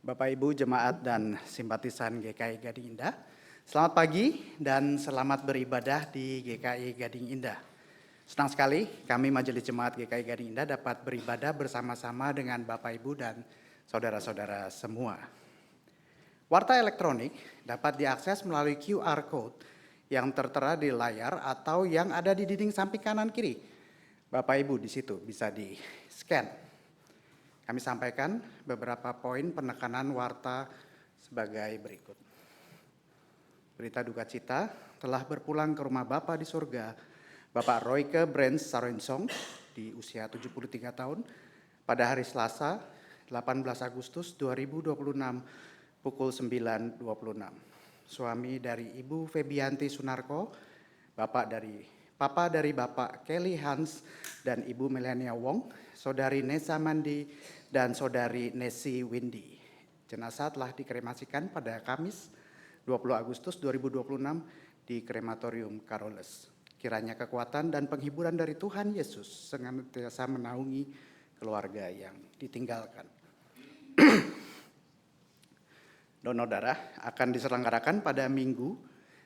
Bapak Ibu jemaat dan simpatisan GKI Gading Indah, selamat pagi dan selamat beribadah di GKI Gading Indah. Senang sekali kami Majelis Jemaat GKI Gading Indah dapat beribadah bersama-sama dengan Bapak Ibu dan saudara-saudara semua. Warta elektronik dapat diakses melalui QR Code yang tertera di layar atau yang ada di dinding samping kanan kiri. Bapak Ibu di situ bisa di-scan. Kami sampaikan beberapa poin penekanan warta sebagai berikut. Berita duka cita telah berpulang ke rumah Bapa di surga, Bapak Royke Brens Sarensong di usia 73 tahun pada hari Selasa 18 Agustus 2026 pukul 9.26. Suami dari Ibu Febianti Sunarko, Papa dari Bapak Kelly Hans dan Ibu Melania Wong, Saudari Nesa Mandi dan Saudari Nesi Windy. Jenazah telah dikremasikan pada Kamis 20 Agustus 2026 di Krematorium Carolus. Kiranya kekuatan dan penghiburan dari Tuhan Yesus senantiasa menaungi keluarga yang ditinggalkan. Donor darah akan diselenggarakan pada Minggu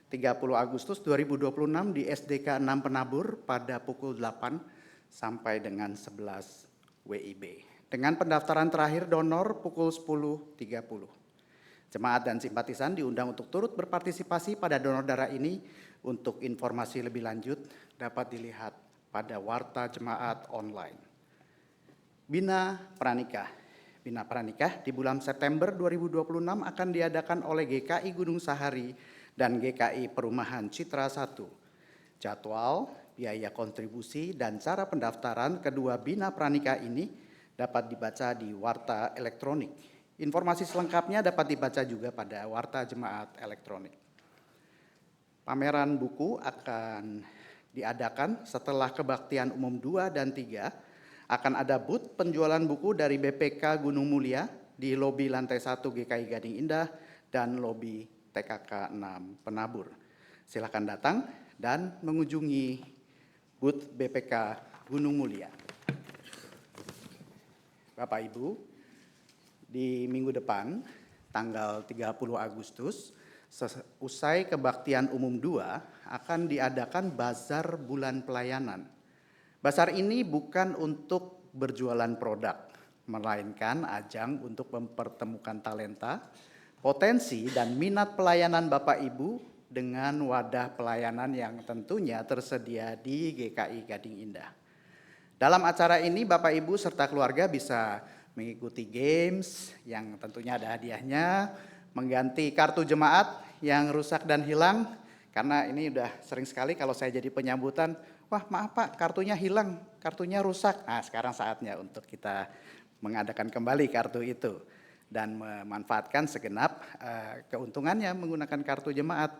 30 Agustus 2026 di SDK 6 Penabur pada pukul 8 sampai dengan 11 WIB. Dengan pendaftaran terakhir donor pukul 10.30. Jemaat dan simpatisan diundang untuk turut berpartisipasi pada donor darah ini. Untuk informasi lebih lanjut dapat dilihat pada warta jemaat online. Bina Pranikah. Bina Pranikah di bulan September 2026 akan diadakan oleh GKI Gunung Sahari dan GKI Perumahan Citra 1. Jadwal, biaya kontribusi, dan cara pendaftaran kedua Bina Pranikah ini dapat dibaca di warta elektronik. Informasi selengkapnya dapat dibaca juga pada warta jemaat elektronik. Pameran buku akan diadakan setelah kebaktian umum 2 dan 3. Akan ada booth penjualan buku dari BPK Gunung Mulia di lobi lantai 1 GKI Gading Indah dan lobi TKK 6 Penabur. Silakan datang dan mengunjungi booth BPK Gunung Mulia. Bapak Ibu, di minggu depan tanggal 30 Agustus usai kebaktian umum 2 akan diadakan bazar bulan pelayanan. Bazar ini bukan untuk berjualan produk, melainkan ajang untuk mempertemukan talenta, potensi dan minat pelayanan Bapak Ibu dengan wadah pelayanan yang tentunya tersedia di GKI Gading Indah. Dalam acara ini Bapak Ibu serta keluarga bisa mengikuti games yang tentunya ada hadiahnya, mengganti kartu jemaat yang rusak dan hilang, karena ini udah sering sekali kalau saya jadi penyambutan, wah maaf Pak kartunya hilang, kartunya rusak. Nah sekarang saatnya untuk kita mengadakan kembali kartu itu dan memanfaatkan segenap keuntungannya menggunakan kartu jemaat,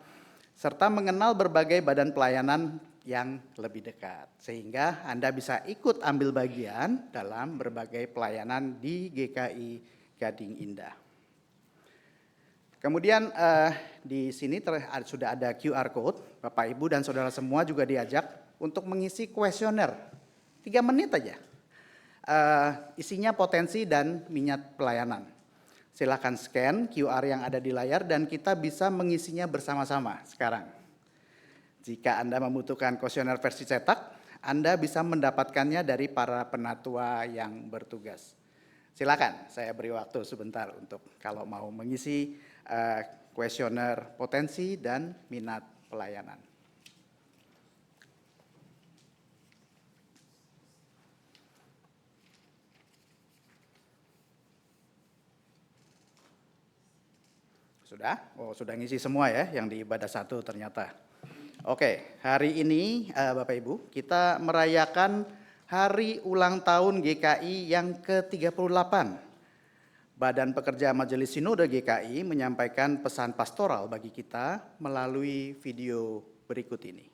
serta mengenal berbagai badan pelayanan yang lebih dekat. Sehingga Anda bisa ikut ambil bagian dalam berbagai pelayanan di GKI Gading Indah. Kemudian di sini sudah ada QR Code, Bapak Ibu dan Saudara semua juga diajak untuk mengisi kuesioner. 3 menit aja. Isinya potensi dan minat pelayanan. Silakan scan QR yang ada di layar dan kita bisa mengisinya bersama-sama sekarang. Jika Anda membutuhkan kuesioner versi cetak, Anda bisa mendapatkannya dari para penatua yang bertugas. Silakan, saya beri waktu sebentar untuk kalau mau mengisi kuesioner potensi dan minat pelayanan. Sudah? Oh, sudah ngisi semua ya yang di ibadah 1 ternyata. Oke, hari ini Bapak Ibu kita merayakan hari ulang tahun GKI yang ke-38. Badan Pekerja Majelis Sinode GKI menyampaikan pesan pastoral bagi kita melalui video berikut ini.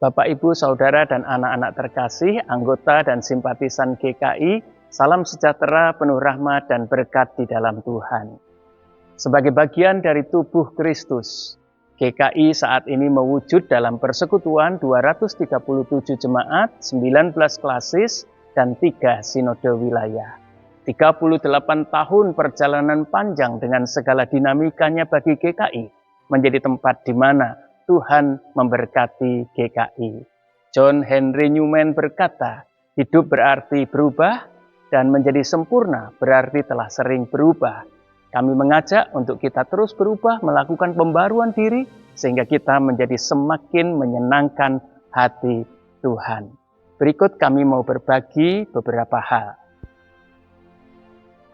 Bapak, Ibu, Saudara, dan anak-anak terkasih, anggota dan simpatisan GKI, salam sejahtera, penuh rahmat dan berkat di dalam Tuhan. Sebagai bagian dari tubuh Kristus, GKI saat ini mewujud dalam persekutuan 237 jemaat, 19 klasis, dan 3 sinode wilayah. 38 tahun perjalanan panjang dengan segala dinamikanya bagi GKI menjadi tempat di mana Tuhan memberkati GKI. John Henry Newman berkata, hidup berarti berubah dan menjadi sempurna berarti telah sering berubah. Kami mengajak untuk kita terus berubah, melakukan pembaruan diri sehingga kita menjadi semakin menyenangkan hati Tuhan. Berikut kami mau berbagi beberapa hal.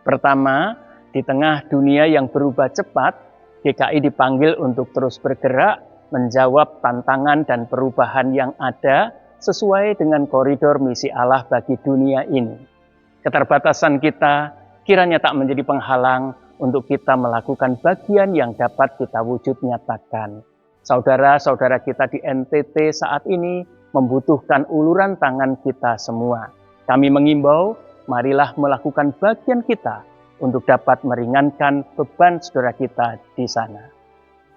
Pertama, di tengah dunia yang berubah cepat, GKI dipanggil untuk terus bergerak, menjawab tantangan dan perubahan yang ada sesuai dengan koridor misi Allah bagi dunia ini. Keterbatasan kita kiranya tak menjadi penghalang untuk kita melakukan bagian yang dapat kita wujud nyatakan. Saudara-saudara kita di NTT saat ini membutuhkan uluran tangan kita semua. Kami mengimbau, marilah melakukan bagian kita untuk dapat meringankan beban saudara kita di sana.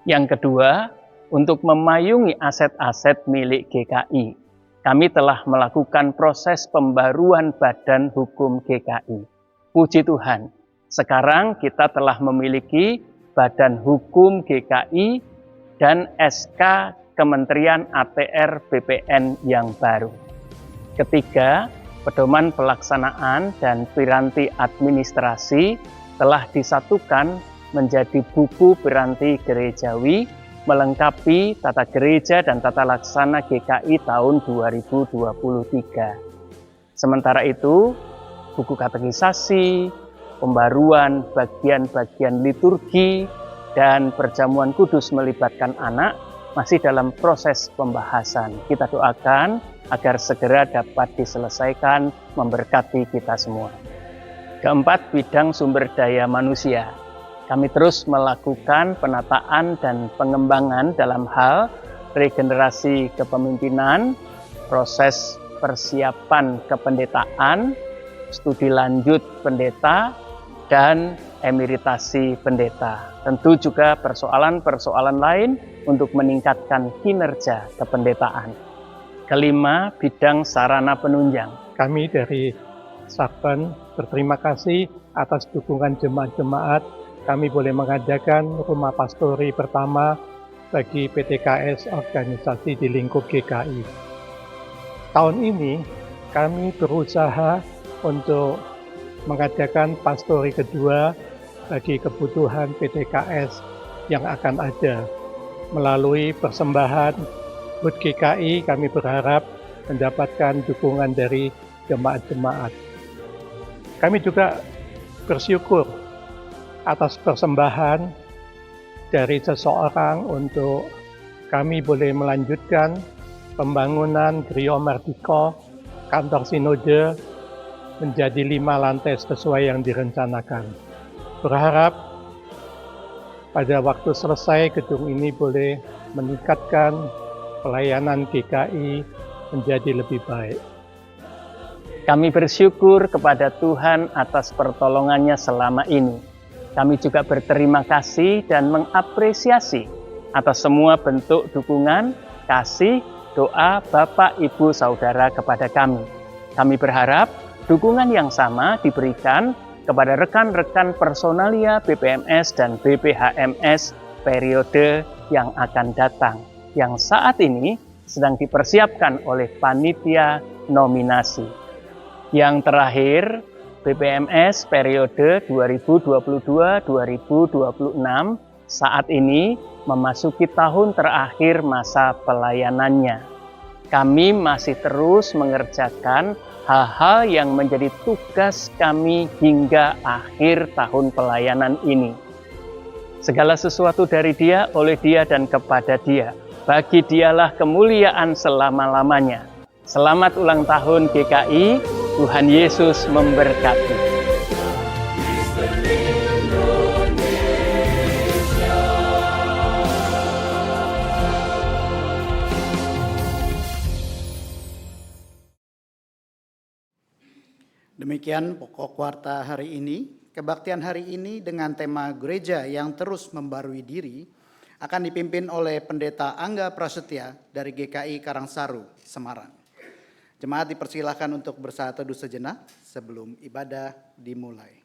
Yang kedua, untuk memayungi aset-aset milik GKI. Kami telah melakukan proses pembaruan badan hukum GKI. Puji Tuhan, sekarang kita telah memiliki badan hukum GKI dan SK Kementerian ATR BPN yang baru. Ketiga, pedoman pelaksanaan dan piranti administrasi telah disatukan menjadi buku piranti gerejawi melengkapi tata gereja dan tata laksana GKI tahun 2023. Sementara itu, buku katekisasi, pembaruan bagian-bagian liturgi, dan perjamuan kudus melibatkan anak masih dalam proses pembahasan. Kita doakan agar segera dapat diselesaikan, memberkati kita semua. Keempat, bidang sumber daya manusia. Kami terus melakukan penataan dan pengembangan dalam hal regenerasi kepemimpinan, proses persiapan kependetaan, studi lanjut pendeta, dan emeritasi pendeta. Tentu juga persoalan-persoalan lain untuk meningkatkan kinerja kependetaan. Kelima, bidang sarana penunjang. Kami dari Sarpen berterima kasih atas dukungan jemaat-jemaat. Kami boleh mengadakan rumah pastori pertama bagi PTKS organisasi di lingkup GKI. Tahun ini kami berusaha untuk mengadakan pastori kedua bagi kebutuhan PTKS yang akan ada. Melalui persembahan HUT GKI kami berharap mendapatkan dukungan dari jemaat-jemaat. Kami juga bersyukur atas persembahan dari seseorang untuk kami boleh melanjutkan pembangunan Griyo Mardiko kantor sinode menjadi 5 lantai sesuai yang direncanakan. Berharap pada waktu selesai gedung ini boleh meningkatkan pelayanan GKI menjadi lebih baik. Kami bersyukur kepada Tuhan atas pertolongannya selama ini. Kami juga berterima kasih dan mengapresiasi atas semua bentuk dukungan, kasih, doa Bapak, Ibu, Saudara kepada kami. Kami berharap dukungan yang sama diberikan kepada rekan-rekan personalia BPMS dan BPHMS periode yang akan datang, yang saat ini sedang dipersiapkan oleh panitia nominasi. Yang terakhir, BPMS periode 2022-2026 saat ini memasuki tahun terakhir masa pelayanannya. Kami masih terus mengerjakan hal-hal yang menjadi tugas kami hingga akhir tahun pelayanan ini. Segala sesuatu dari Dia, oleh Dia, dan kepada Dia. Bagi Dialah kemuliaan selama-lamanya. Selamat ulang tahun GKI, Tuhan Yesus memberkati. Demikian pokok warta hari ini. Kebaktian hari ini dengan tema gereja yang terus membarui diri akan dipimpin oleh Pendeta Angga Prasetya dari GKI Karangsaru, Semarang. Jemaat dipersilahkan untuk bersaat teduh sejenak sebelum ibadah dimulai.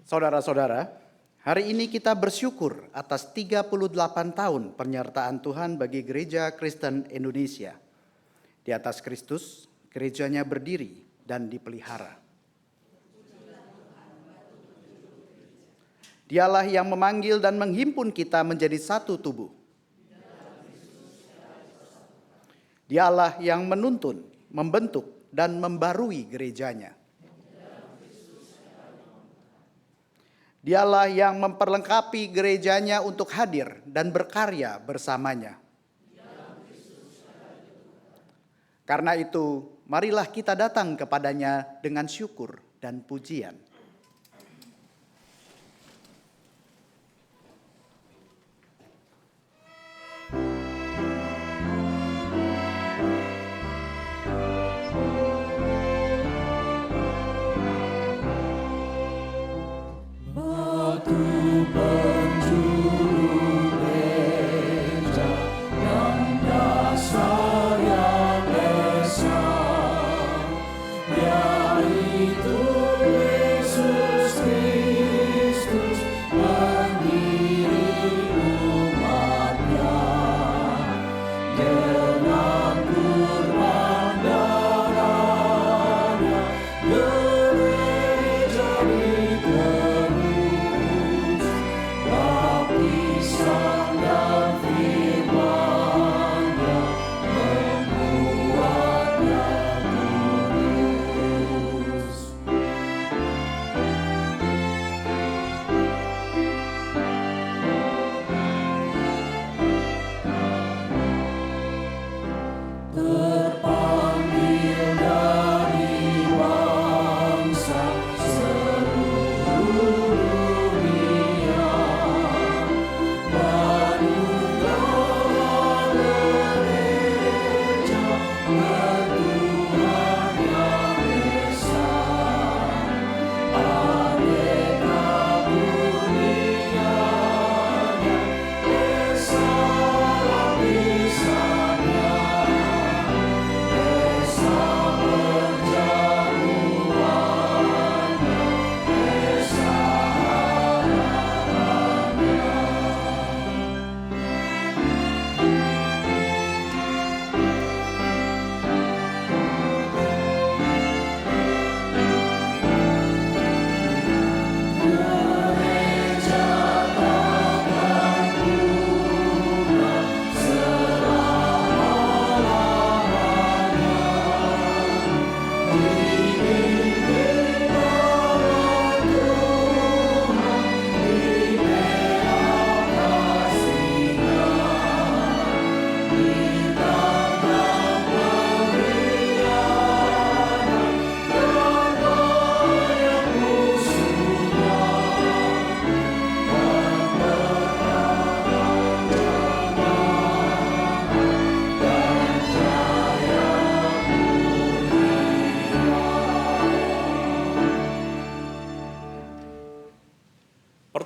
Saudara-saudara, hari ini kita bersyukur atas 38 tahun penyertaan Tuhan bagi Gereja Kristen Indonesia. Di atas Kristus, gerejanya berdiri dan dipelihara. Dialah yang memanggil dan menghimpun kita menjadi satu tubuh. Dialah yang menuntun, membentuk, dan membarui gerejanya. Dialah yang memperlengkapi gerejanya untuk hadir dan berkarya bersamanya. Karena itu, marilah kita datang kepadanya dengan syukur dan pujian.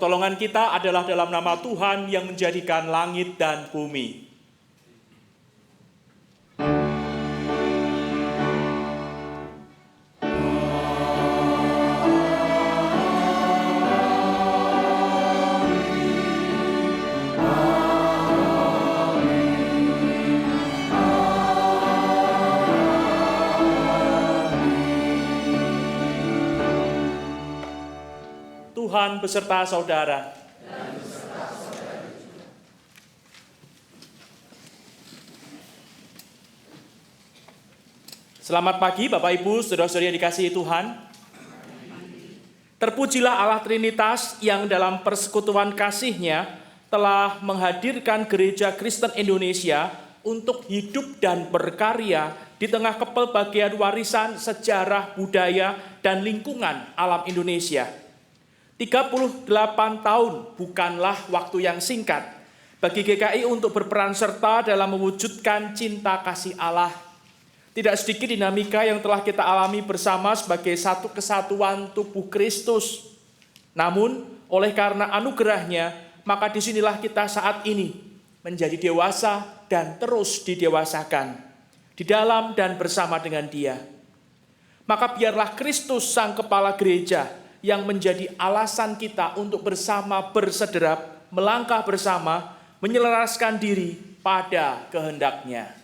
Pertolongan kita adalah dalam nama Tuhan yang menjadikan langit dan bumi. Tuhan beserta saudara. Selamat pagi Bapak Ibu, saudara-saudari yang dikasihi Tuhan. Terpujilah Allah Trinitas yang dalam persekutuan kasih-Nya telah menghadirkan Gereja Kristen Indonesia untuk hidup dan berkarya di tengah kepelbagaian warisan sejarah, budaya, dan lingkungan alam Indonesia. 38 tahun bukanlah waktu yang singkat bagi GKI untuk berperan serta dalam mewujudkan cinta kasih Allah. Tidak sedikit dinamika yang telah kita alami bersama sebagai satu kesatuan tubuh Kristus. Namun, oleh karena anugerahnya, maka disinilah kita saat ini menjadi dewasa dan terus didewasakan di dalam dan bersama dengan Dia. Maka biarlah Kristus Sang Kepala Gereja yang menjadi alasan kita untuk bersama bersederap, melangkah bersama, menyelaraskan diri pada kehendak-Nya.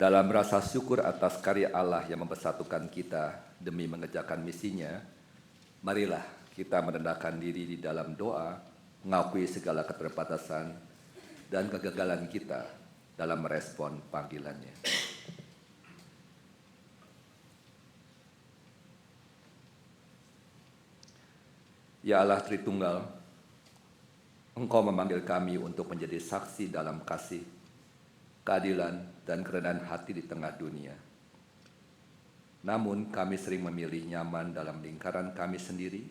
Dalam rasa syukur atas karya Allah yang mempersatukan kita demi mengerjakan misinya, marilah kita merendahkan diri di dalam doa, mengakui segala keterbatasan dan kegagalan kita dalam merespon panggilannya. Ya Allah Tritunggal, Engkau memanggil kami untuk menjadi saksi dalam kasih, keadilan, dan kerendahan hati di tengah dunia. Namun kami sering memilih nyaman dalam lingkaran kami sendiri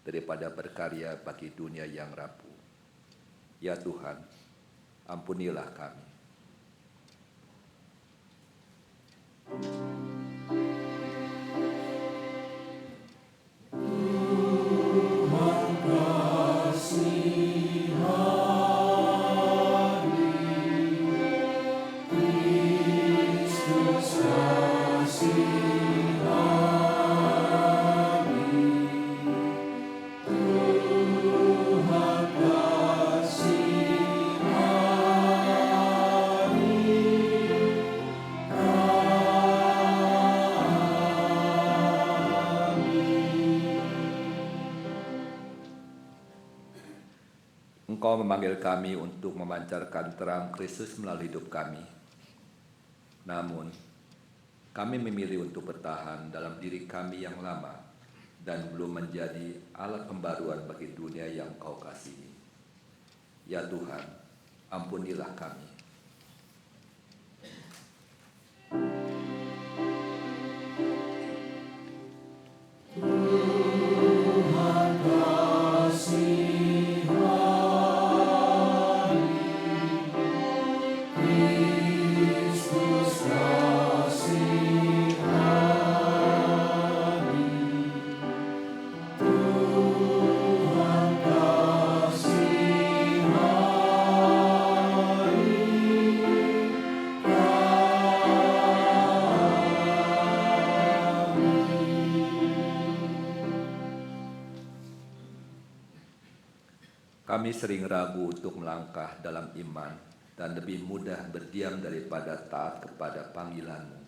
daripada berkarya bagi dunia yang rapuh. Ya Tuhan, ampunilah kami. Engkau memanggil kami untuk memancarkan terang Kristus melalui hidup kami. Namun, kami memilih untuk bertahan dalam diri kami yang lama dan belum menjadi alat pembaruan bagi dunia yang Kau kasihi. Ya Tuhan, ampunilah kami. Kami sering ragu untuk melangkah dalam iman dan lebih mudah berdiam daripada taat kepada panggilan-Mu.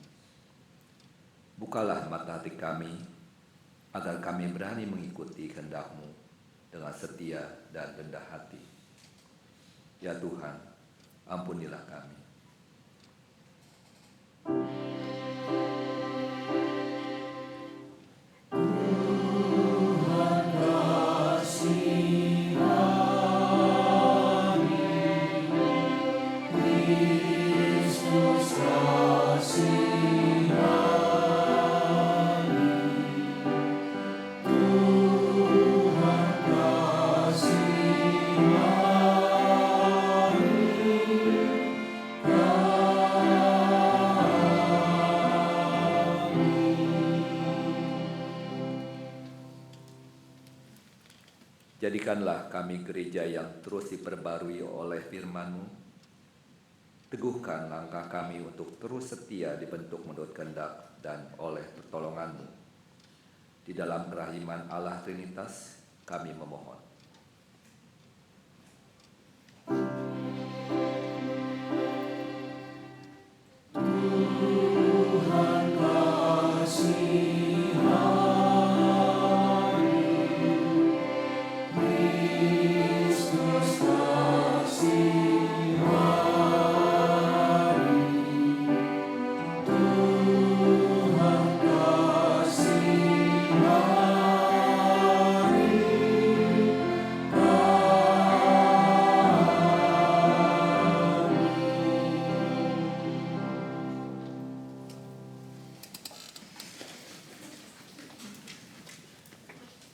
Bukalah mata hati kami, agar kami berani mengikuti kehendak-Mu dengan setia dan rendah hati. Ya Tuhan, ampunilah kami. Jadikanlah kami gereja yang terus diperbarui oleh firman-Mu. Teguhkan langkah kami untuk terus setia dibentuk menurut kehendak dan oleh pertolongan-Mu. Di dalam kerahiman Allah Trinitas kami memohon.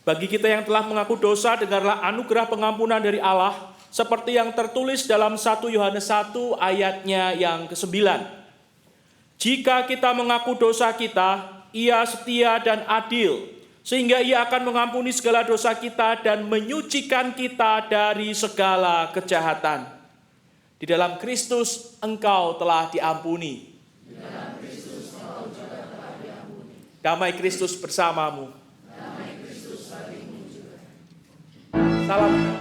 Bagi kita yang telah mengaku dosa, dengarlah anugerah pengampunan dari Allah, seperti yang tertulis dalam 1 Yohanes 1 ayatnya yang ke-9. Jika kita mengaku dosa kita, Ia setia dan adil, sehingga Ia akan mengampuni segala dosa kita dan menyucikan kita dari segala kejahatan. Di dalam Kristus engkau telah diampuni. Damai Kristus bersamamu. Salam.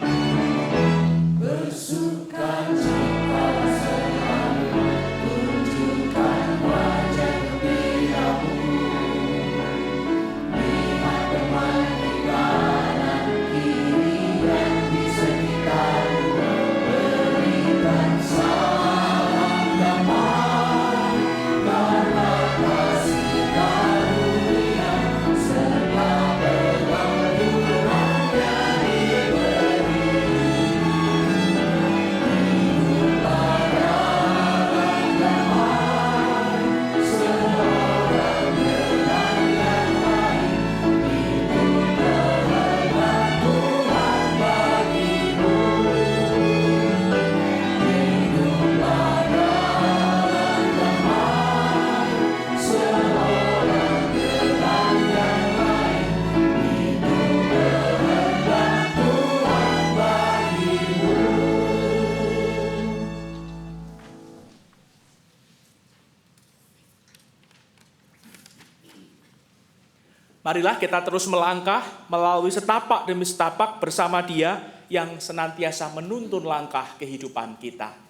Marilah kita terus melangkah melalui setapak demi setapak bersama Dia yang senantiasa menuntun langkah kehidupan kita.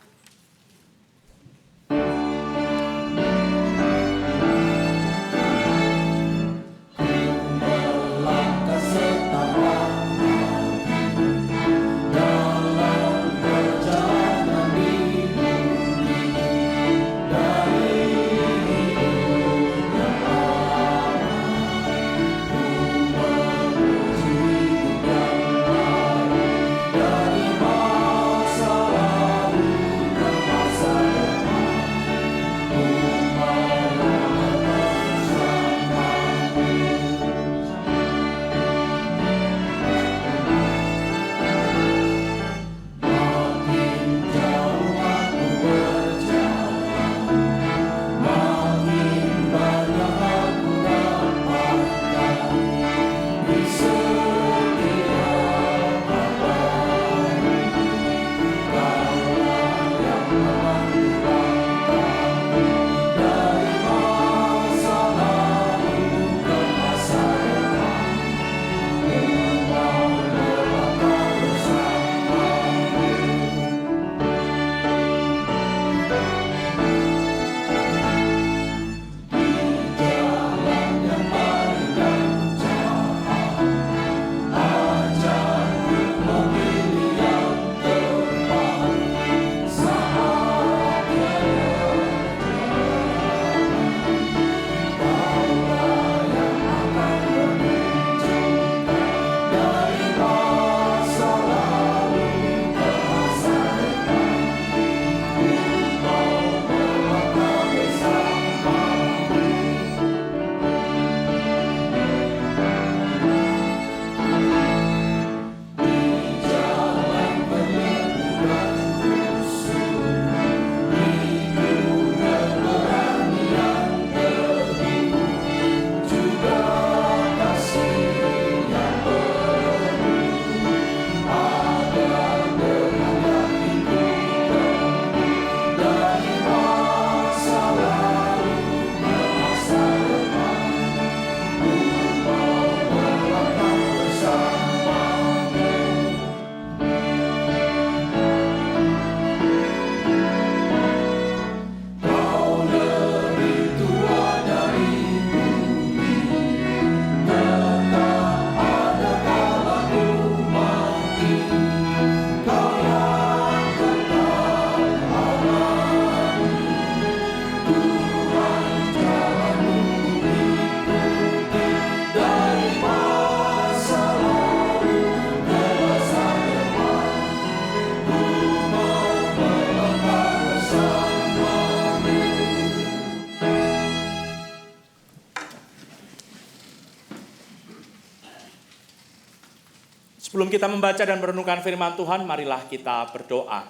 Sebelum kita membaca dan merenungkan firman Tuhan, marilah kita berdoa.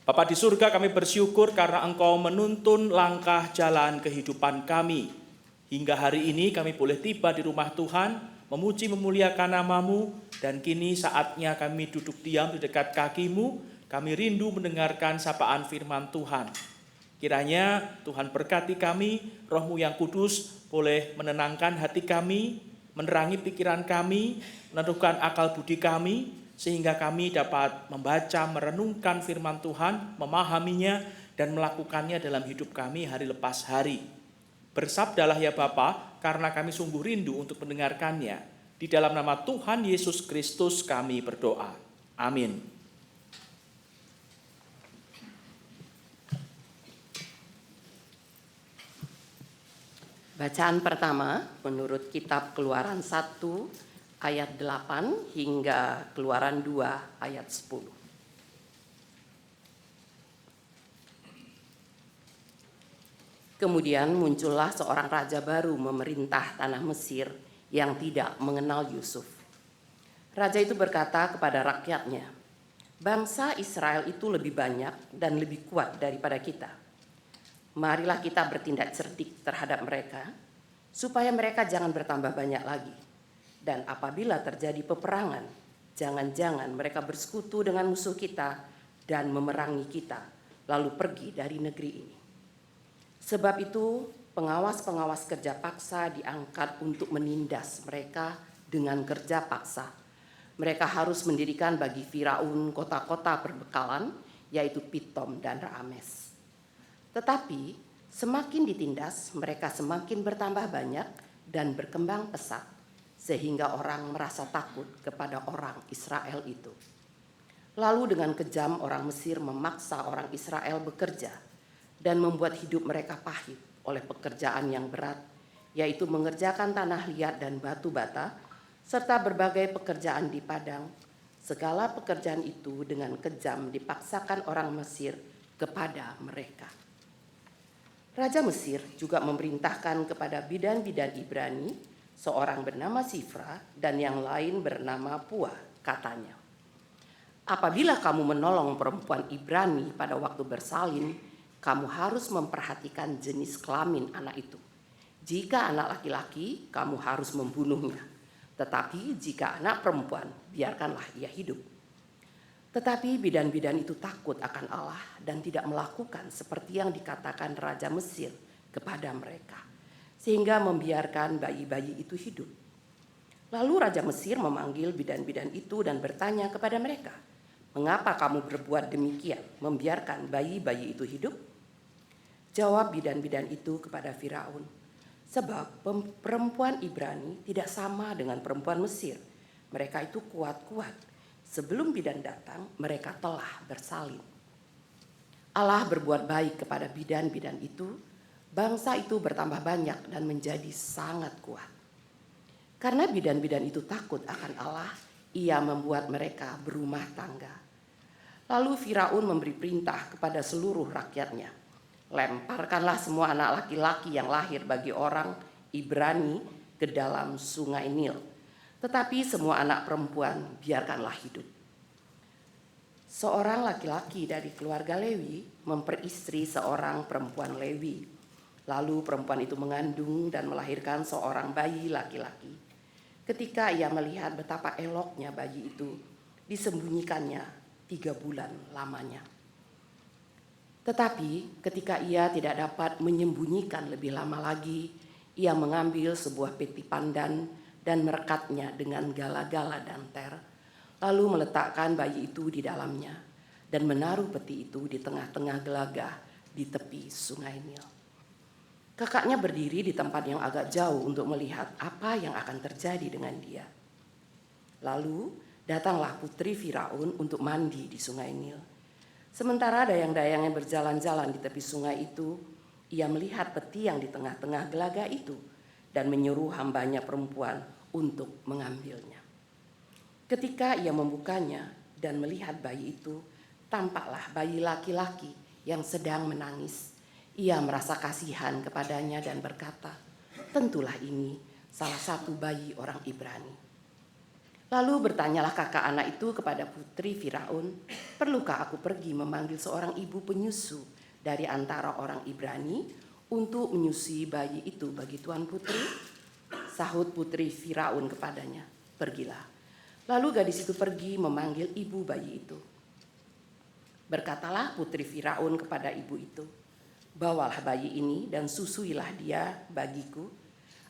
Bapa di surga, kami bersyukur karena Engkau menuntun langkah jalan kehidupan kami. Hingga hari ini kami boleh tiba di rumah Tuhan, memuji memuliakan nama-Mu, dan kini saatnya kami duduk diam di dekat kaki-Mu, kami rindu mendengarkan sapaan firman Tuhan. Kiranya Tuhan berkati kami, Roh-Mu yang kudus boleh menenangkan hati kami, menerangi pikiran kami, meneduhkan akal budi kami, sehingga kami dapat membaca, merenungkan firman Tuhan, memahaminya, dan melakukannya dalam hidup kami hari lepas hari. Bersabdalah ya Bapa, karena kami sungguh rindu untuk mendengarkannya. Di dalam nama Tuhan Yesus Kristus kami berdoa. Amin. Bacaan pertama menurut kitab Keluaran 1 ayat 8 hingga Keluaran 2 ayat 10. Kemudian muncullah seorang raja baru memerintah tanah Mesir yang tidak mengenal Yusuf. Raja itu berkata kepada rakyatnya, "Bangsa Israel itu lebih banyak dan lebih kuat daripada kita. Marilah kita bertindak cerdik terhadap mereka, supaya mereka jangan bertambah banyak lagi. Dan apabila terjadi peperangan, jangan-jangan mereka bersekutu dengan musuh kita dan memerangi kita, lalu pergi dari negeri ini. Sebab itu, pengawas-pengawas kerja paksa diangkat untuk menindas mereka dengan kerja paksa. Mereka harus mendirikan bagi Firaun kota-kota perbekalan, yaitu Pitom dan Rames. Tetapi semakin ditindas, mereka semakin bertambah banyak dan berkembang pesat, sehingga orang merasa takut kepada orang Israel itu. Lalu dengan kejam orang Mesir memaksa orang Israel bekerja dan membuat hidup mereka pahit oleh pekerjaan yang berat, yaitu mengerjakan tanah liat dan batu bata, serta berbagai pekerjaan di padang. Segala pekerjaan itu dengan kejam dipaksakan orang Mesir kepada mereka. Raja Mesir juga memerintahkan kepada bidan-bidan Ibrani, seorang bernama Sifra dan yang lain bernama Pua, katanya, "Apabila kamu menolong perempuan Ibrani pada waktu bersalin, kamu harus memperhatikan jenis kelamin anak itu. Jika anak laki-laki, kamu harus membunuhnya. Tetapi jika anak perempuan, biarkanlah ia hidup." Tetapi bidan-bidan itu takut akan Allah dan tidak melakukan seperti yang dikatakan Raja Mesir kepada mereka, sehingga membiarkan bayi-bayi itu hidup. Lalu Raja Mesir memanggil bidan-bidan itu dan bertanya kepada mereka, "Mengapa kamu berbuat demikian, membiarkan bayi-bayi itu hidup?" Jawab bidan-bidan itu kepada Firaun, "Sebab perempuan Ibrani tidak sama dengan perempuan Mesir. Mereka itu kuat-kuat. Sebelum bidan datang, mereka telah bersalin." Allah berbuat baik kepada bidan-bidan itu. Bangsa itu bertambah banyak dan menjadi sangat kuat. Karena bidan-bidan itu takut akan Allah, ia membuat mereka berumah tangga. Lalu Firaun memberi perintah kepada seluruh rakyatnya, "Lemparkanlah semua anak laki-laki yang lahir bagi orang Ibrani ke dalam sungai Nil. Tetapi semua anak perempuan biarkanlah hidup." Seorang laki-laki dari keluarga Lewi memperistri seorang perempuan Lewi. Lalu perempuan itu mengandung dan melahirkan seorang bayi laki-laki. Ketika ia melihat betapa eloknya bayi itu, disembunyikannya 3 bulan lamanya. Tetapi ketika ia tidak dapat menyembunyikan lebih lama lagi, ia mengambil sebuah peti pandan dan merekatnya dengan gala-gala dan ter, lalu meletakkan bayi itu di dalamnya dan menaruh peti itu di tengah-tengah gelagah di tepi sungai Nil. Kakaknya berdiri di tempat yang agak jauh untuk melihat apa yang akan terjadi dengan dia. Lalu datanglah putri Firaun untuk mandi di sungai Nil. Sementara dayang-dayang yang berjalan-jalan di tepi sungai itu, ia melihat peti yang di tengah-tengah gelaga itu dan menyuruh hambanya perempuan untuk mengambilnya. Ketika ia membukanya dan melihat bayi itu, tampaklah bayi laki-laki yang sedang menangis. Ia merasa kasihan kepadanya dan berkata, "Tentulah ini salah satu bayi orang Ibrani." Lalu bertanyalah kakak anak itu kepada putri Firaun, "Perlukah aku pergi memanggil seorang ibu penyusu dari antara orang Ibrani untuk menyusui bayi itu bagi tuan putri?" Sahut putri Firaun kepadanya, "Pergilah." Lalu gadis itu pergi memanggil ibu bayi itu. Berkatalah putri Firaun kepada ibu itu, "Bawalah bayi ini dan susuilah dia bagiku.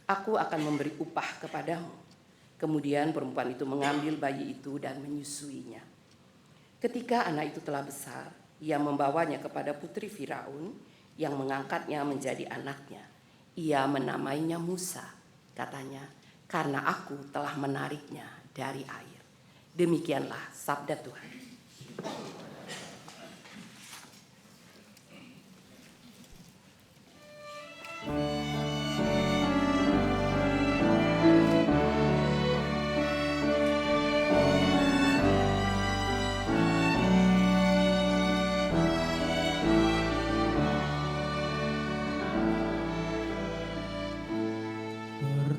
Aku akan memberi upah kepadamu." Kemudian perempuan itu mengambil bayi itu dan menyusuinya. Ketika anak itu telah besar, ia membawanya kepada putri Firaun yang mengangkatnya menjadi anaknya. Ia menamainya Musa, katanya, "Karena aku telah menariknya dari air." Demikianlah sabda Tuhan.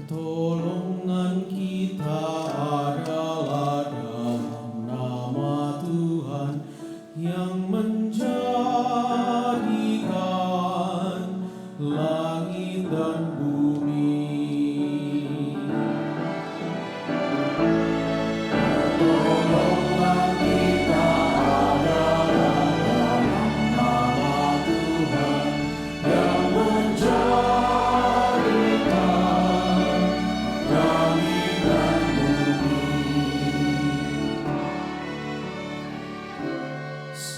Pertolongan kita adalah dalam nama Tuhan yang menjadikan langit dan bumi. Pertolongan kita adalah dalam nama Tuhan yang menjadikan langit dan bumi.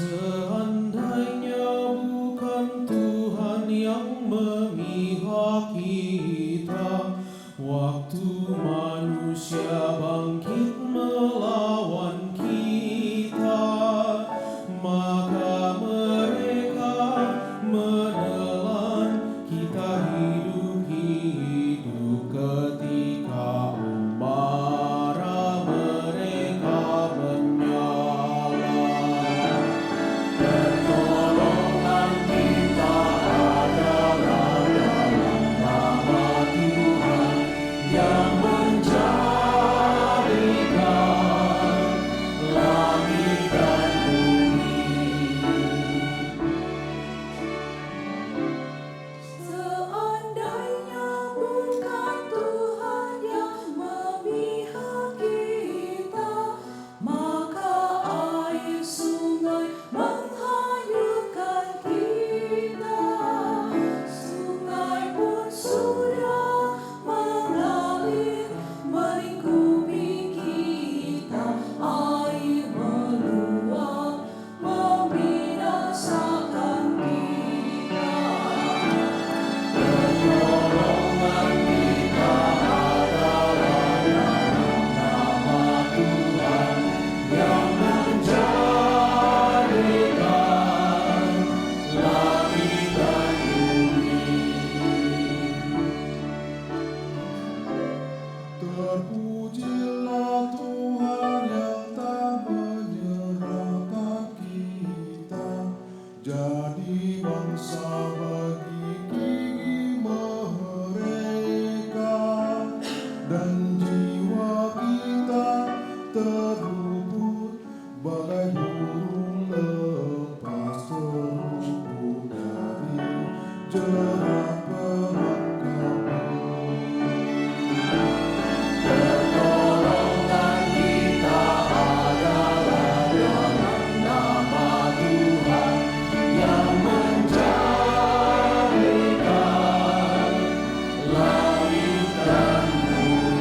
Seandainya bukan Tuhan yang memihak kita, waktu manusia bangkit melawan kita, maka mereka menelan kita hidup-hidup ketika bara mereka menyala. Pertolongan kita adalah dalam nama Tuhan yang menjadikan langit dan bumi. Seandainya bukan Tuhan yang memihak kita, maka air sungai menghanyutkan kita. Sungai pun sudah mengalir melingkupi kita. Air meluap membinasakan kita. Pertolongan kita adalah dalam nama Tuhan yang menjadikan langit dan bumi. Terpujilah Tuhan yang tak menyerahkan kita jadi bangsa bagi gigi mereka, dan jiwa kita terluput bagai burung lepas terluput dari jerat perangkapmu. Pertolongan kita adalah dalam nama Tuhan yang menjadikan langit dan bumi.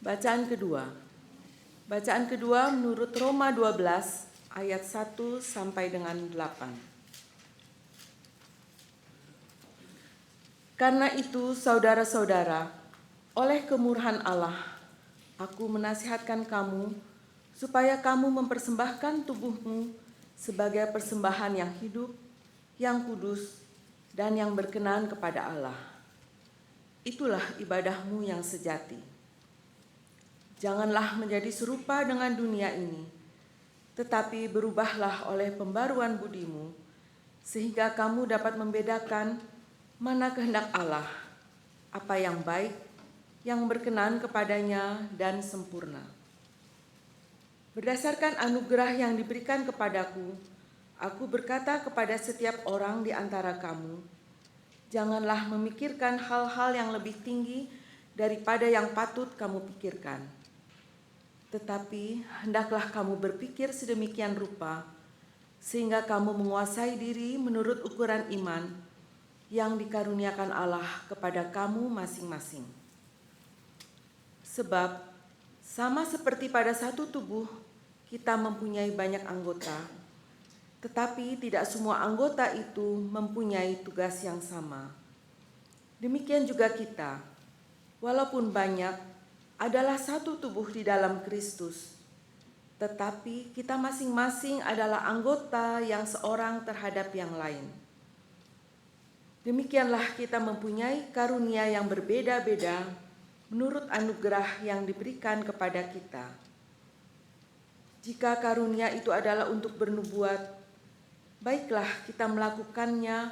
Bacaan kedua. Bacaan kedua menurut Roma 12 ayat 1 sampai dengan 8. Karena itu, saudara-saudara, Oleh kemurahan Allah, aku menasihatkan kamu supaya kamu mempersembahkan tubuhmu sebagai persembahan yang hidup, yang kudus, dan yang berkenan kepada Allah. Itulah ibadahmu yang sejati. Janganlah menjadi serupa dengan dunia ini, tetapi berubahlah oleh pembaruan budimu, sehingga kamu dapat membedakan mana kehendak Allah, apa yang baik, yang berkenan kepadanya dan sempurna. Berdasarkan anugerah yang diberikan kepadaku, aku berkata kepada setiap orang di antara kamu, janganlah memikirkan hal-hal yang lebih tinggi daripada yang patut kamu pikirkan. Tetapi hendaklah kamu berpikir sedemikian rupa, sehingga kamu menguasai diri menurut ukuran iman yang dikaruniakan Allah kepada kamu masing-masing. Sebab sama seperti pada satu tubuh, kita mempunyai banyak anggota, tetapi tidak semua anggota itu mempunyai tugas yang sama. Demikian juga kita, walaupun banyak, adalah satu tubuh di dalam Kristus, tetapi kita masing-masing adalah anggota yang seorang terhadap yang lain. Demikianlah kita mempunyai karunia yang berbeda-beda menurut anugerah yang diberikan kepada kita. Jika karunia itu adalah untuk bernubuat, baiklah kita melakukannya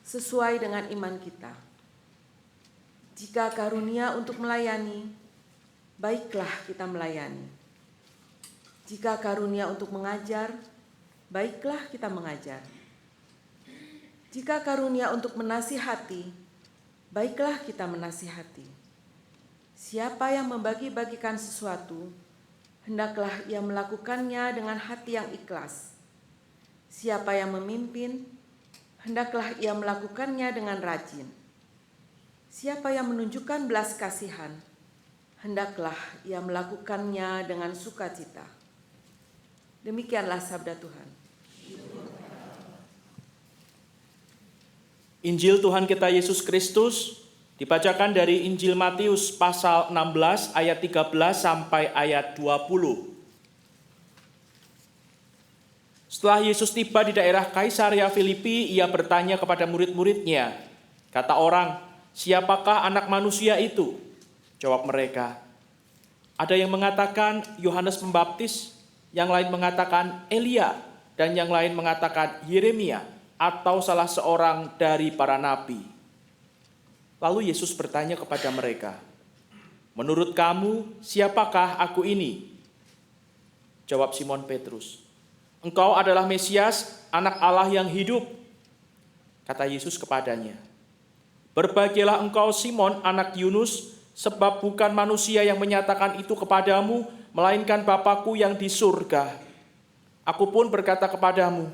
sesuai dengan iman kita. Jika karunia untuk melayani, baiklah kita melayani. Jika karunia untuk mengajar, baiklah kita mengajar. Jika karunia untuk menasihati, baiklah kita menasihati. Siapa yang membagi-bagikan sesuatu, hendaklah ia melakukannya dengan hati yang ikhlas. Siapa yang memimpin, hendaklah ia melakukannya dengan rajin. Siapa yang menunjukkan belas kasihan, hendaklah ia melakukannya dengan sukacita. Demikianlah sabda Tuhan. Injil Tuhan kita Yesus Kristus dibacakan dari Injil Matius pasal 16 ayat 13 sampai ayat 20. Setelah Yesus tiba di daerah Kaisaria Filipi, ia bertanya kepada murid-muridnya, kata orang, siapakah anak manusia itu? Jawab mereka, ada yang mengatakan Yohanes Pembaptis, yang lain mengatakan Elia, dan yang lain mengatakan Yeremia, atau salah seorang dari para nabi. Lalu Yesus bertanya kepada mereka, menurut kamu siapakah aku ini? Jawab Simon Petrus, engkau adalah Mesias, anak Allah yang hidup. Kata Yesus kepadanya, berbahagialah engkau Simon, anak Yunus, sebab bukan manusia yang menyatakan itu kepadamu, melainkan Bapa-Ku yang di surga. Aku pun berkata kepadamu,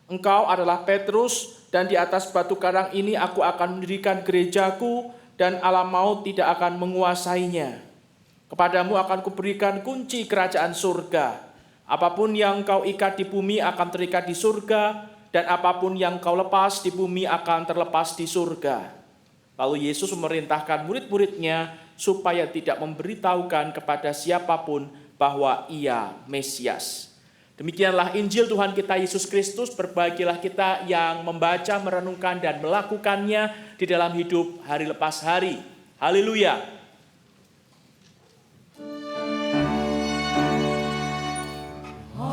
engkau adalah Petrus, dan di atas batu karang ini aku akan mendirikan gerejaku, dan alam maut tidak akan menguasainya. Kepadamu akan kuberikan kunci kerajaan surga. Apapun yang kau ikat di bumi akan terikat di surga, dan apapun yang kau lepas di bumi akan terlepas di surga. Lalu Yesus memerintahkan murid-muridnya supaya tidak memberitahukan kepada siapapun bahwa ia Mesias. Demikianlah Injil Tuhan kita Yesus Kristus. Berbahagialah kita yang membaca, merenungkan, dan melakukannya di dalam hidup hari lepas hari. Haleluya.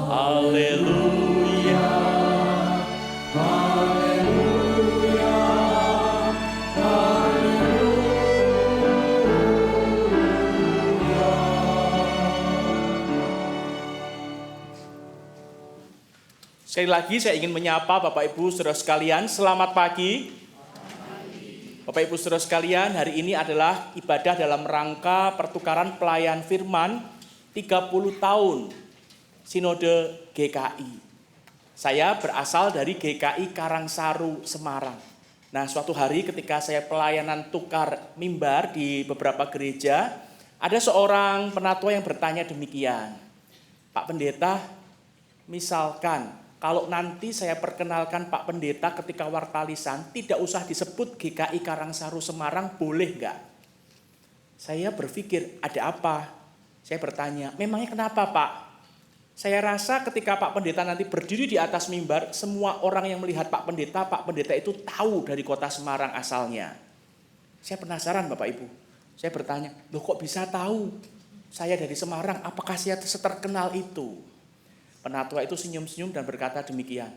Haleluya. Haleluya. Sekali lagi saya ingin menyapa Bapak Ibu Saudara sekalian, selamat pagi. Bapak Ibu Saudara sekalian, hari ini adalah ibadah dalam rangka pertukaran pelayan firman 30 tahun Sinode GKI. Saya berasal dari GKI Karangsaru, Semarang. Nah, suatu hari ketika saya pelayanan tukar mimbar di beberapa gereja, ada seorang penatua yang bertanya demikian, Pak Pendeta, misalkan kalau nanti saya perkenalkan Pak Pendeta ketika warta lisan, tidak usah disebut GKI Karangsaru Semarang, boleh enggak? Saya berpikir, ada apa? Saya bertanya, memangnya kenapa Pak? Saya rasa ketika Pak Pendeta nanti berdiri di atas mimbar, semua orang yang melihat Pak Pendeta itu tahu dari kota Semarang asalnya. Saya penasaran Bapak Ibu. Saya bertanya, loh kok bisa tahu saya dari Semarang? Apakah saya seterkenal itu? Penatua itu senyum-senyum dan berkata demikian.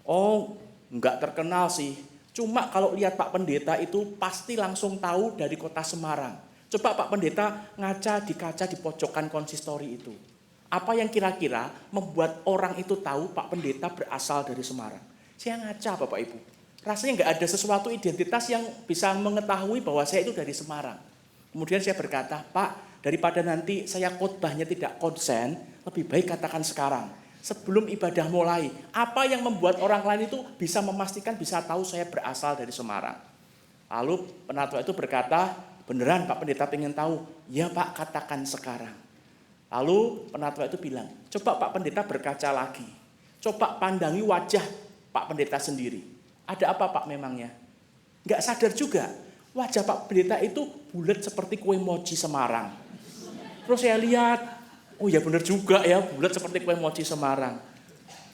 Oh, enggak terkenal sih. Cuma kalau lihat Pak Pendeta itu pasti langsung tahu dari kota Semarang. Coba Pak Pendeta ngaca di kaca di pojokan konsistori itu. Apa yang kira-kira membuat orang itu tahu Pak Pendeta berasal dari Semarang? Saya ngaca Bapak Ibu. Rasanya enggak ada sesuatu identitas yang bisa mengetahui bahwa saya itu dari Semarang. Kemudian saya berkata, Pak, daripada nanti saya khotbahnya tidak konsen, lebih baik katakan sekarang. Sebelum ibadah mulai, apa yang membuat orang lain itu bisa memastikan, bisa tahu saya berasal dari Semarang. Lalu penatua itu berkata, beneran Pak Pendeta pengen tahu? Ya Pak, katakan sekarang. Lalu penatua itu bilang, coba Pak Pendeta berkaca lagi. Coba pandangi wajah Pak Pendeta sendiri. Ada apa Pak memangnya? Nggak sadar juga, wajah Pak Pendeta itu bulat seperti kue mochi Semarang. Terus saya lihat, oh ya benar juga ya, bulat seperti kue mochi Semarang.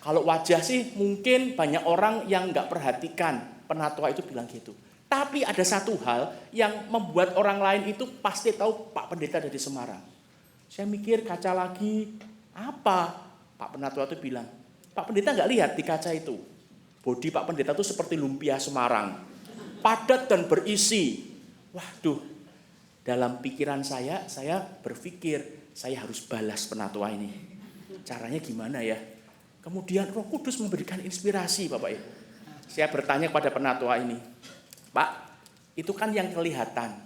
Kalau wajah sih mungkin banyak orang yang nggak perhatikan, penatua itu bilang gitu. Tapi ada satu hal yang membuat orang lain itu pasti tahu Pak Pendeta dari Semarang. Saya mikir kaca lagi, apa? Pak penatua itu bilang, Pak Pendeta nggak lihat di kaca itu. Bodi Pak Pendeta itu seperti lumpia Semarang. Padat dan berisi. Waduh, dalam pikiran saya berpikir, saya harus balas penatua ini. Caranya gimana ya? Kemudian Roh Kudus memberikan inspirasi Bapak Ibu. Saya bertanya kepada penatua ini, Pak, itu kan yang kelihatan.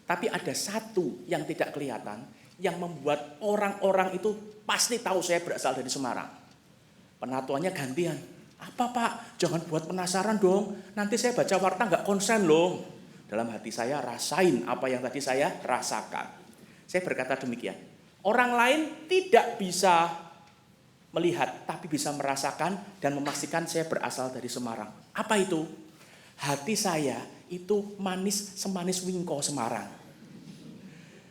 Tapi ada satu yang tidak kelihatan, yang membuat orang-orang itu pasti tahu saya berasal dari Semarang. Penatuanya gantian. Apa Pak? Jangan buat penasaran dong. Nanti saya baca warta nggak konsen loh. Dalam hati saya rasain apa yang tadi saya rasakan. Saya berkata demikian. Orang lain tidak bisa melihat, tapi bisa merasakan dan memastikan saya berasal dari Semarang. Apa itu? Hati saya itu manis semanis wingko Semarang.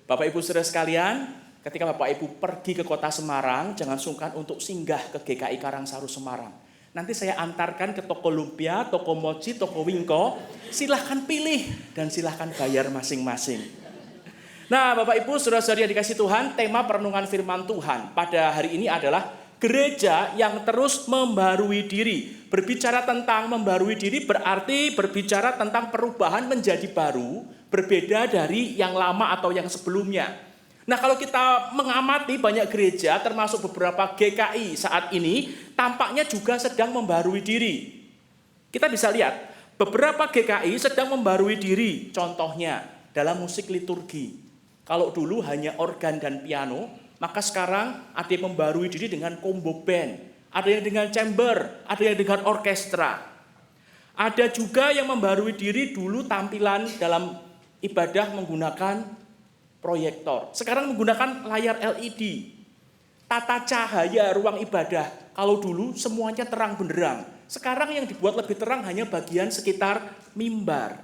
Bapak Ibu saudara sekalian, ketika Bapak Ibu pergi ke kota Semarang, jangan sungkan untuk singgah ke GKI Karangsaru Semarang. Nanti saya antarkan ke toko lumpia, toko mochi, toko wingko. Silahkan pilih dan silahkan bayar masing-masing. Nah Bapak Ibu saudara-saudari yang dikasih Tuhan, tema perenungan firman Tuhan pada hari ini adalah gereja yang terus membarui diri. Berbicara tentang membarui diri berarti berbicara tentang perubahan menjadi baru, berbeda dari yang lama atau yang sebelumnya. Nah kalau kita mengamati banyak gereja termasuk beberapa GKI saat ini tampaknya juga sedang membarui diri. Kita bisa lihat beberapa GKI sedang membarui diri, contohnya dalam musik liturgi. Kalau dulu hanya organ dan piano, maka sekarang ada yang membarui diri dengan combo band, ada yang dengan chamber, ada yang dengan orkestra. Ada juga yang membarui diri dulu tampilan dalam ibadah menggunakan proyektor. Sekarang menggunakan layar LED. Tata cahaya ruang ibadah, kalau dulu semuanya terang benderang. Sekarang yang dibuat lebih terang hanya bagian sekitar mimbar.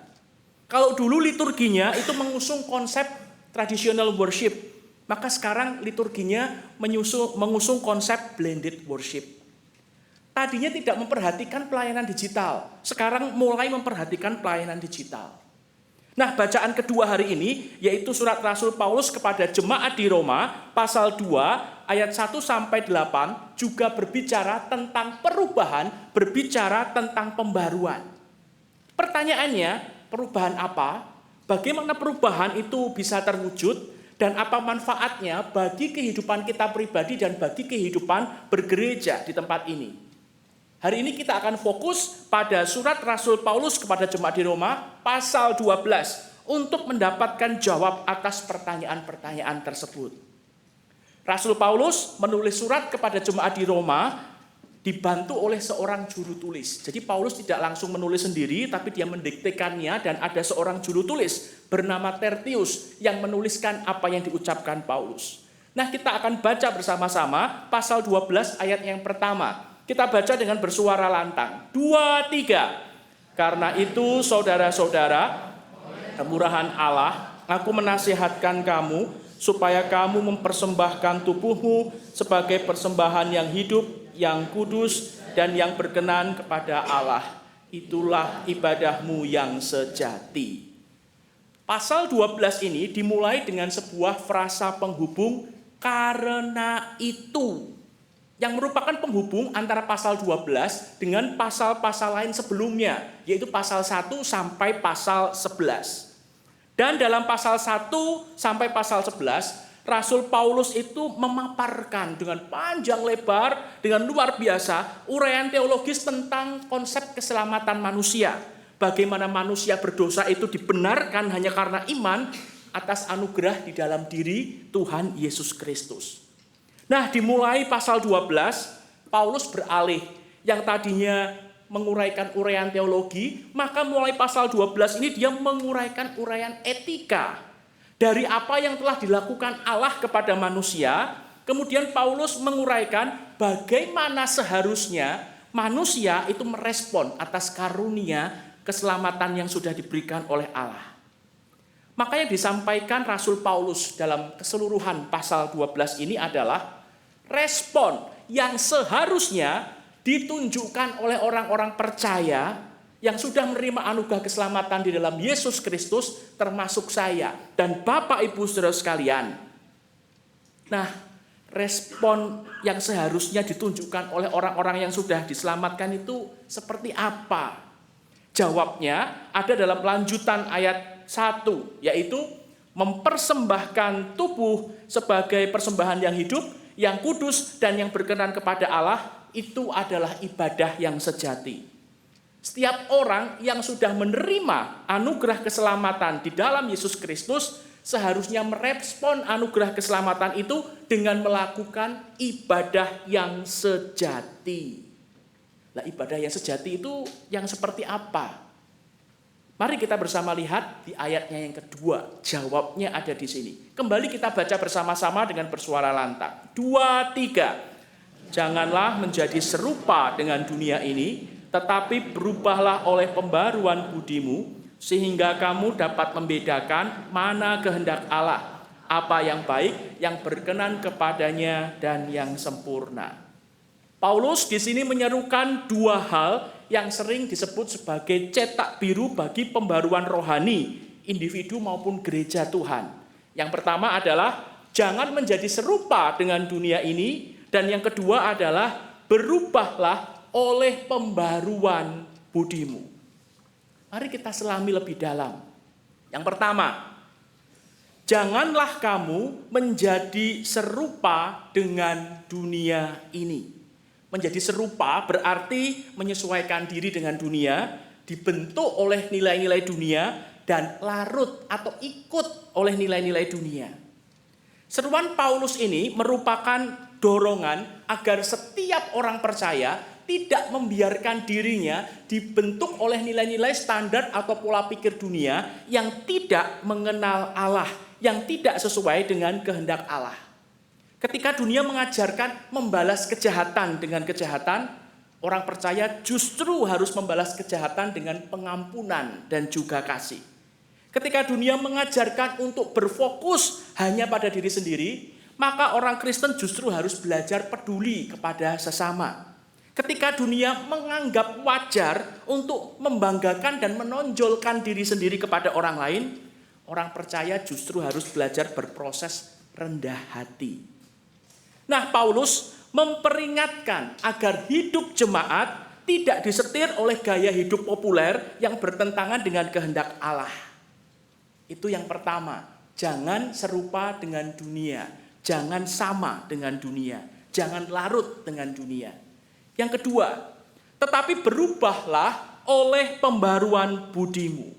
Kalau dulu liturginya itu mengusung konsep traditional worship, maka sekarang liturginya mengusung konsep blended worship. Tadinya tidak memperhatikan pelayanan digital, sekarang mulai memperhatikan pelayanan digital. Nah, bacaan kedua hari ini yaitu surat Rasul Paulus kepada jemaat di Roma, pasal 2 ayat 1 sampai 8 juga berbicara tentang perubahan, berbicara tentang pembaruan. Pertanyaannya, perubahan apa? Bagaimana perubahan itu bisa terwujud dan apa manfaatnya bagi kehidupan kita pribadi dan bagi kehidupan bergereja di tempat ini. Hari ini kita akan fokus pada surat Rasul Paulus kepada jemaat di Roma pasal 12 untuk mendapatkan jawab atas pertanyaan-pertanyaan tersebut. Rasul Paulus menulis surat kepada jemaat di Roma dibantu oleh seorang juru tulis. Jadi Paulus tidak langsung menulis sendiri, tapi dia mendiktekannya dan ada seorang juru tulis bernama Tertius yang menuliskan apa yang diucapkan Paulus. Nah, kita akan baca bersama-sama pasal 12 ayat yang pertama. Kita baca dengan bersuara lantang. 2, 3. Karena itu saudara-saudara, kemurahan Allah aku menasihatkan kamu supaya kamu mempersembahkan tubuhmu sebagai persembahan yang hidup, yang kudus, dan yang berkenan kepada Allah. Itulah ibadahmu yang sejati. Pasal 12 ini dimulai dengan sebuah frasa penghubung karena itu, yang merupakan penghubung antara pasal 12 dengan pasal-pasal lain sebelumnya, yaitu pasal 1 sampai pasal 11. Dan dalam pasal 1 sampai pasal 11, Rasul Paulus itu memaparkan dengan panjang lebar, dengan luar biasa, uraian teologis tentang konsep keselamatan manusia. Bagaimana manusia berdosa itu dibenarkan hanya karena iman atas anugerah di dalam diri Tuhan Yesus Kristus. Nah, dimulai pasal 12, Paulus beralih yang tadinya menguraikan uraian teologi, maka mulai pasal 12 ini dia menguraikan uraian etika dari apa yang telah dilakukan Allah kepada manusia. Kemudian Paulus menguraikan bagaimana seharusnya manusia itu merespon atas karunia keselamatan yang sudah diberikan oleh Allah. Maka yang disampaikan Rasul Paulus dalam keseluruhan pasal 12 ini adalah respon yang seharusnya ditunjukkan oleh orang-orang percaya yang sudah menerima anugerah keselamatan di dalam Yesus Kristus, termasuk saya dan Bapak Ibu Saudara sekalian. Nah, respon yang seharusnya ditunjukkan oleh orang-orang yang sudah diselamatkan itu seperti apa? Jawabnya ada dalam lanjutan ayat 1, yaitu mempersembahkan tubuh sebagai persembahan yang hidup, yang kudus, dan yang berkenan kepada Allah. Itu adalah ibadah yang sejati. Setiap orang yang sudah menerima anugerah keselamatan di dalam Yesus Kristus seharusnya merespon anugerah keselamatan itu dengan melakukan ibadah yang sejati. Nah, ibadah yang sejati itu yang seperti apa? Mari kita bersama lihat di ayatnya yang kedua. Jawabnya ada di sini. Kembali kita baca bersama-sama dengan bersuara lantang. 2, 3. Janganlah menjadi serupa dengan dunia ini, tetapi berubahlah oleh pembaruan budimu, sehingga kamu dapat membedakan mana kehendak Allah, apa yang baik, yang berkenan kepadanya, dan yang sempurna. Paulus di sini menyerukan dua hal yang sering disebut sebagai cetak biru bagi pembaruan rohani, individu maupun gereja Tuhan. Yang pertama adalah jangan menjadi serupa dengan dunia ini, dan yang kedua adalah berubahlah oleh pembaruan budimu. Mari kita selami lebih dalam. Yang pertama, janganlah kamu menjadi serupa dengan dunia ini. Menjadi serupa berarti menyesuaikan diri dengan dunia, dibentuk oleh nilai-nilai dunia, dan larut atau ikut oleh nilai-nilai dunia. Seruan Paulus ini merupakan dorongan agar setiap orang percaya tidak membiarkan dirinya dibentuk oleh nilai-nilai standar atau pola pikir dunia yang tidak mengenal Allah, yang tidak sesuai dengan kehendak Allah. Ketika dunia mengajarkan membalas kejahatan dengan kejahatan, orang percaya justru harus membalas kejahatan dengan pengampunan dan juga kasih. Ketika dunia mengajarkan untuk berfokus hanya pada diri sendiri, maka orang Kristen justru harus belajar peduli kepada sesama. Ketika dunia menganggap wajar untuk membanggakan dan menonjolkan diri sendiri kepada orang lain, orang percaya justru harus belajar berproses rendah hati. Nah, Paulus memperingatkan agar hidup jemaat tidak disetir oleh gaya hidup populer yang bertentangan dengan kehendak Allah. Itu yang pertama, jangan serupa dengan dunia, jangan sama dengan dunia, jangan larut dengan dunia. Yang kedua, tetapi berubahlah oleh pembaruan budimu.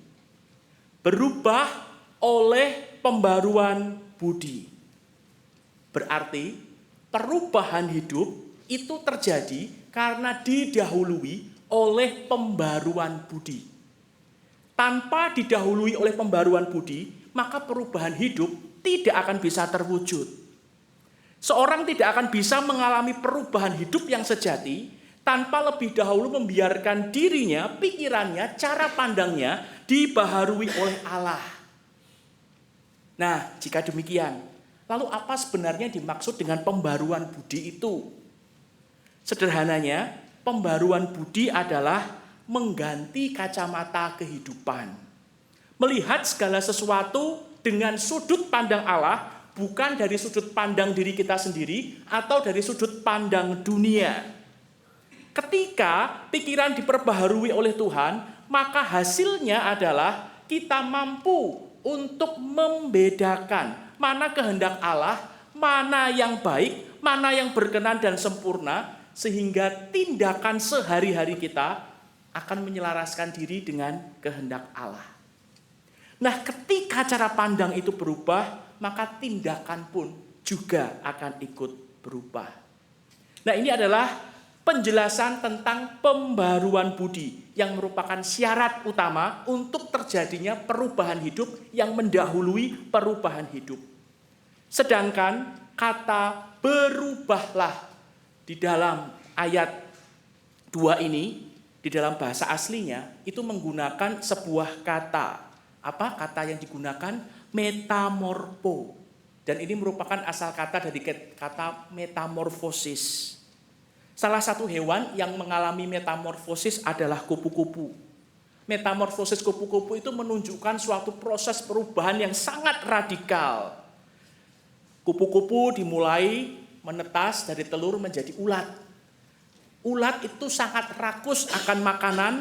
Berubah oleh pembaruan budi. Berarti perubahan hidup itu terjadi karena didahului oleh pembaruan budi. Tanpa didahului oleh pembaruan budi, maka perubahan hidup tidak akan bisa terwujud. Seorang tidak akan bisa mengalami perubahan hidup yang sejati tanpa lebih dahulu membiarkan dirinya, pikirannya, cara pandangnya dibaharui oleh Allah. Nah, jika demikian, lalu apa sebenarnya dimaksud dengan pembaruan budi itu? Sederhananya, pembaruan budi adalah mengganti kacamata kehidupan. Melihat segala sesuatu dengan sudut pandang Allah, bukan dari sudut pandang diri kita sendiri atau dari sudut pandang dunia. Ketika pikiran diperbaharui oleh Tuhan, maka hasilnya adalah kita mampu untuk membedakan mana kehendak Allah, mana yang baik, mana yang berkenan dan sempurna, sehingga tindakan sehari-hari kita akan menyelaraskan diri dengan kehendak Allah. Nah, ketika cara pandang itu berubah, maka tindakan pun juga akan ikut berubah. Nah, ini adalah penjelasan tentang pembaruan budi yang merupakan syarat utama untuk terjadinya perubahan hidup yang mendahului perubahan hidup. Sedangkan kata berubahlah di dalam ayat 2 ini, di dalam bahasa aslinya, itu menggunakan sebuah kata. Apa kata yang digunakan? Metamorfo. Dan ini merupakan asal kata dari kata metamorfosis. Salah satu hewan yang mengalami metamorfosis adalah kupu-kupu. Metamorfosis kupu-kupu itu menunjukkan suatu proses perubahan yang sangat radikal. Kupu-kupu dimulai menetas dari telur menjadi ulat. Ulat itu sangat rakus akan makanan.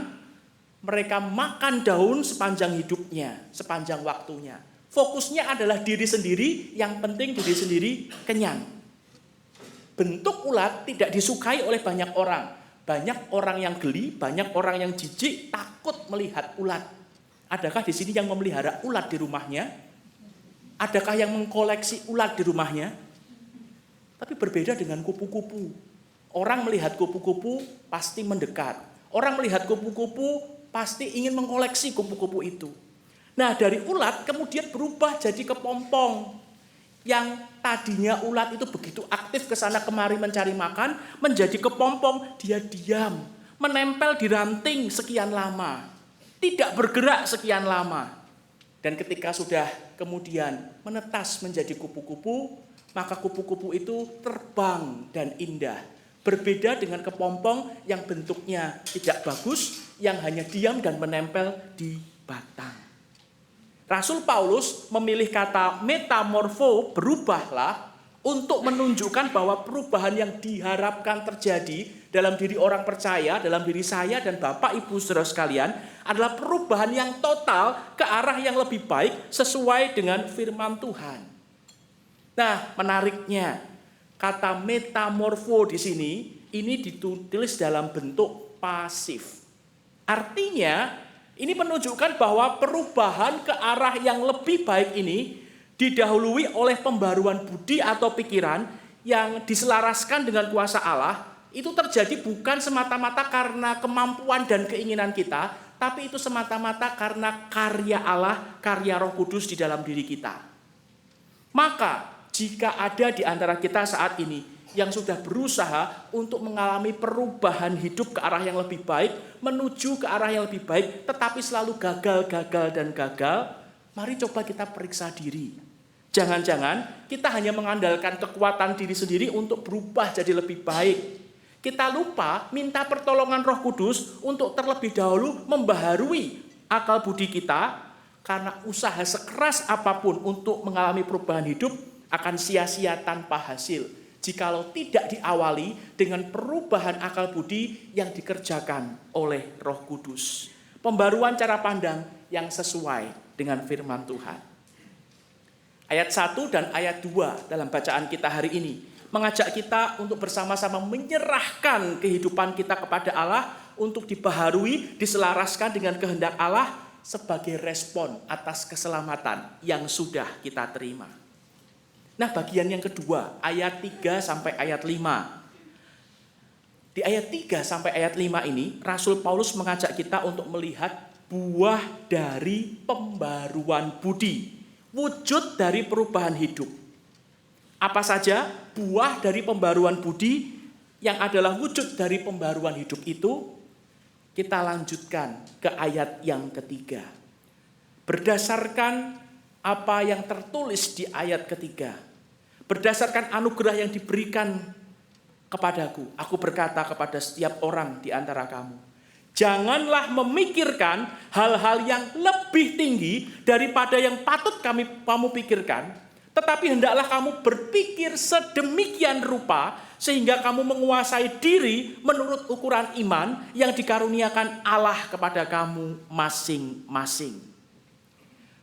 Mereka makan daun sepanjang hidupnya, sepanjang waktunya. Fokusnya adalah diri sendiri, yang penting diri sendiri kenyang. Bentuk ulat tidak disukai oleh banyak orang. Banyak orang yang geli, banyak orang yang jijik, takut melihat ulat. Adakah di sini yang memelihara ulat di rumahnya? Adakah yang mengkoleksi ulat di rumahnya? Tapi berbeda dengan kupu-kupu. Orang melihat kupu-kupu pasti mendekat. Orang melihat kupu-kupu pasti ingin mengkoleksi kupu-kupu itu. Nah, dari ulat kemudian berubah jadi kepompong. Yang tadinya ulat itu begitu aktif ke sana kemari mencari makan, menjadi kepompong, dia diam, menempel di ranting sekian lama, tidak bergerak sekian lama. Dan ketika sudah kemudian menetas menjadi kupu-kupu, maka kupu-kupu itu terbang dan indah. Berbeda dengan kepompong yang bentuknya tidak bagus, yang hanya diam dan menempel di batang. Rasul Paulus memilih kata metamorfo, berubahlah, untuk menunjukkan bahwa perubahan yang diharapkan terjadi dalam diri orang percaya, dalam diri saya dan Bapak Ibu saudara sekalian, adalah perubahan yang total ke arah yang lebih baik sesuai dengan firman Tuhan. Nah, menariknya, kata metamorfo di sini, ini ditulis dalam bentuk pasif. Artinya, ini menunjukkan bahwa perubahan ke arah yang lebih baik ini didahului oleh pembaruan budi atau pikiran yang diselaraskan dengan kuasa Allah. Itu terjadi bukan semata-mata karena kemampuan dan keinginan kita, tapi itu semata-mata karena karya Allah, karya Roh Kudus di dalam diri kita. Maka, jika ada di antara kita saat ini yang sudah berusaha untuk mengalami perubahan hidup ke arah yang lebih baik, menuju ke arah yang lebih baik, tetapi selalu gagal, mari coba kita periksa diri. Jangan-jangan kita hanya mengandalkan kekuatan diri sendiri untuk berubah jadi lebih baik. Kita lupa minta pertolongan Roh Kudus untuk terlebih dahulu membaharui akal budi kita, karena usaha sekeras apapun untuk mengalami perubahan hidup akan sia-sia tanpa hasil jikalau tidak diawali dengan perubahan akal budi yang dikerjakan oleh Roh Kudus. Pembaruan cara pandang yang sesuai dengan firman Tuhan. Ayat 1 dan ayat 2 dalam bacaan kita hari ini mengajak kita untuk bersama-sama menyerahkan kehidupan kita kepada Allah untuk dibaharui, diselaraskan dengan kehendak Allah sebagai respon atas keselamatan yang sudah kita terima. Nah, bagian yang kedua, ayat 3 sampai ayat 5. Di ayat 3 sampai ayat 5 ini, Rasul Paulus mengajak kita untuk melihat buah dari pembaruan budi, wujud dari perubahan hidup. Apa saja buah dari pembaruan budi yang adalah wujud dari pembaruan hidup itu? Kita lanjutkan ke ayat yang ketiga. Berdasarkan apa yang tertulis di ayat ketiga. Berdasarkan anugerah yang diberikan kepadaku, aku berkata kepada setiap orang di antara kamu, janganlah memikirkan hal-hal yang lebih tinggi daripada yang patut kamu pikirkan, tetapi hendaklah kamu berpikir sedemikian rupa sehingga kamu menguasai diri menurut ukuran iman yang dikaruniakan Allah kepada kamu masing-masing.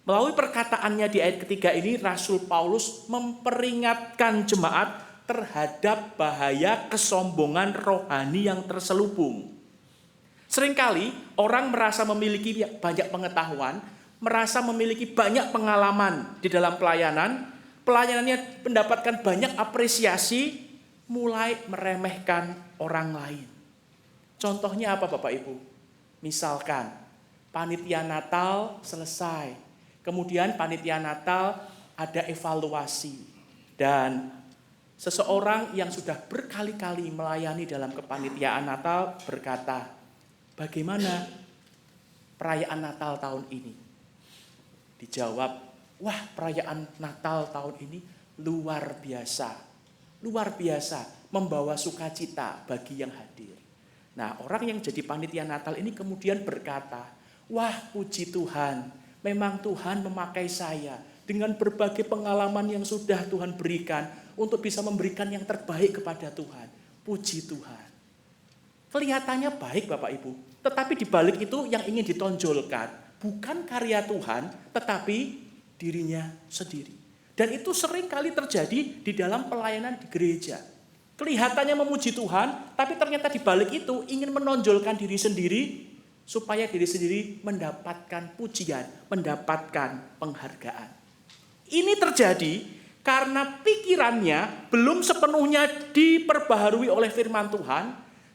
Melalui perkataannya di ayat ketiga ini, Rasul Paulus memperingatkan jemaat terhadap bahaya kesombongan rohani yang terselubung. Seringkali orang merasa memiliki banyak pengetahuan, merasa memiliki banyak pengalaman di dalam pelayanannya mendapatkan banyak apresiasi, mulai meremehkan orang lain. Contohnya apa Bapak Ibu? Misalkan panitia Natal selesai, kemudian panitia Natal ada evaluasi, dan seseorang yang sudah berkali-kali melayani dalam kepanitiaan Natal berkata, bagaimana perayaan Natal tahun ini? Dijawab, wah perayaan Natal tahun ini luar biasa, membawa sukacita bagi yang hadir. Nah, orang yang jadi panitia Natal ini kemudian berkata, wah puji Tuhan, memang Tuhan memakai saya dengan berbagai pengalaman yang sudah Tuhan berikan untuk bisa memberikan yang terbaik kepada Tuhan. Puji Tuhan. Kelihatannya baik Bapak Ibu, tetapi di balik itu yang ingin ditonjolkan bukan karya Tuhan, tetapi dirinya sendiri. Dan itu sering kali terjadi di dalam pelayanan di gereja. Kelihatannya memuji Tuhan, tapi ternyata di balik itu ingin menonjolkan diri sendiri, supaya diri sendiri mendapatkan pujian, mendapatkan penghargaan. Ini terjadi karena pikirannya belum sepenuhnya diperbaharui oleh firman Tuhan,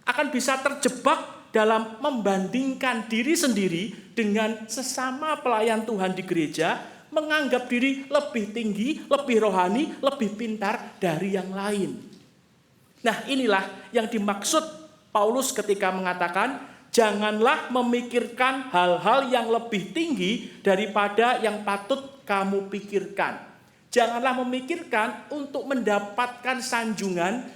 akan bisa terjebak dalam membandingkan diri sendiri dengan sesama pelayan Tuhan di gereja, menganggap diri lebih tinggi, lebih rohani, lebih pintar dari yang lain. Nah, inilah yang dimaksud Paulus ketika mengatakan, janganlah memikirkan hal-hal yang lebih tinggi daripada yang patut kamu pikirkan. Janganlah memikirkan untuk mendapatkan sanjungan,